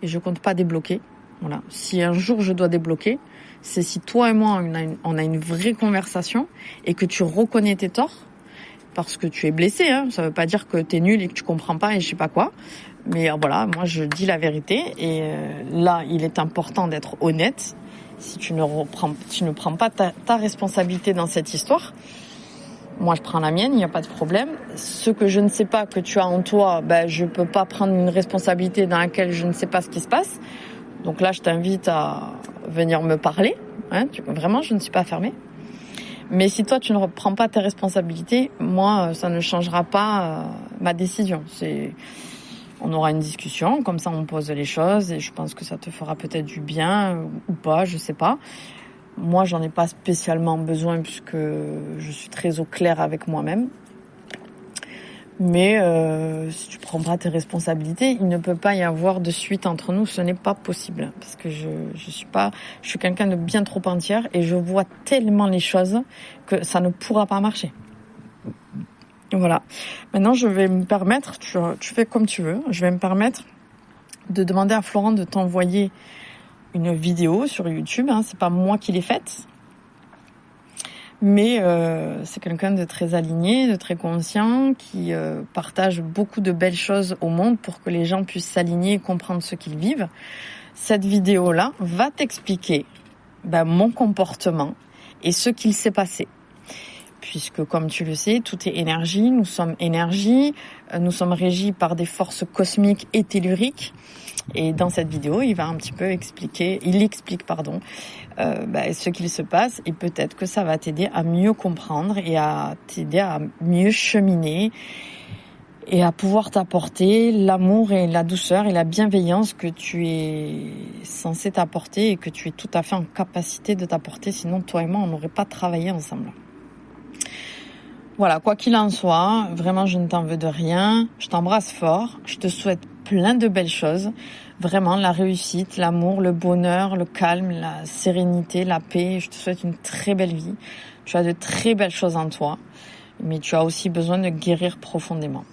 et je compte pas débloquer. Voilà. Si un jour je dois débloquer, c'est si toi et moi on a une vraie conversation et que tu reconnais tes torts, parce que tu es blessé, hein. Ça veut pas dire que t'es nul et que tu comprends pas et je sais pas quoi. Mais voilà, moi je dis la vérité et là il est important d'être honnête. Si tu ne prends pas ta responsabilité dans cette histoire, moi je prends la mienne, il n'y a pas de problème. Ce que je ne sais pas que tu as en toi, je peux pas prendre une responsabilité dans laquelle je ne sais pas ce qui se passe. Donc là je t'invite à venir me parler. Hein, vraiment, je ne suis pas fermée. Mais si toi tu ne reprends pas tes responsabilités, moi ça ne changera pas ma décision. On aura une discussion, comme ça on pose les choses et je pense que ça te fera peut-être du bien ou pas, je sais pas. Moi j'en ai pas spécialement besoin puisque je suis très au clair avec moi-même. Mais si tu prends pas tes responsabilités, il ne peut pas y avoir de suite entre nous, ce n'est pas possible. Parce que je suis quelqu'un de bien trop entière et je vois tellement les choses que ça ne pourra pas marcher. Voilà. Maintenant, je vais me permettre, tu fais comme tu veux, je vais me permettre de demander à Florent de t'envoyer une vidéo sur YouTube. Hein, c'est pas moi qui l'ai faite. Mais c'est quelqu'un de très aligné, de très conscient, qui partage beaucoup de belles choses au monde pour que les gens puissent s'aligner et comprendre ce qu'ils vivent. Cette vidéo-là va t'expliquer mon comportement et ce qu'il s'est passé. Puisque, comme tu le sais, tout est énergie, nous sommes énergie, nous sommes régis par des forces cosmiques et telluriques. Et dans cette vidéo, il explique ce qu'il se passe et peut-être que ça va t'aider à mieux comprendre et à t'aider à mieux cheminer et à pouvoir t'apporter l'amour et la douceur et la bienveillance que tu es censé t'apporter et que tu es tout à fait en capacité de t'apporter. Sinon, toi et moi, on n'aurait pas travaillé ensemble. Voilà, quoi qu'il en soit, vraiment, je ne t'en veux de rien. Je t'embrasse fort. Je te souhaite plein de belles choses. Vraiment, la réussite, l'amour, le bonheur, le calme, la sérénité, la paix. Je te souhaite une très belle vie. Tu as de très belles choses en toi, mais tu as aussi besoin de guérir profondément.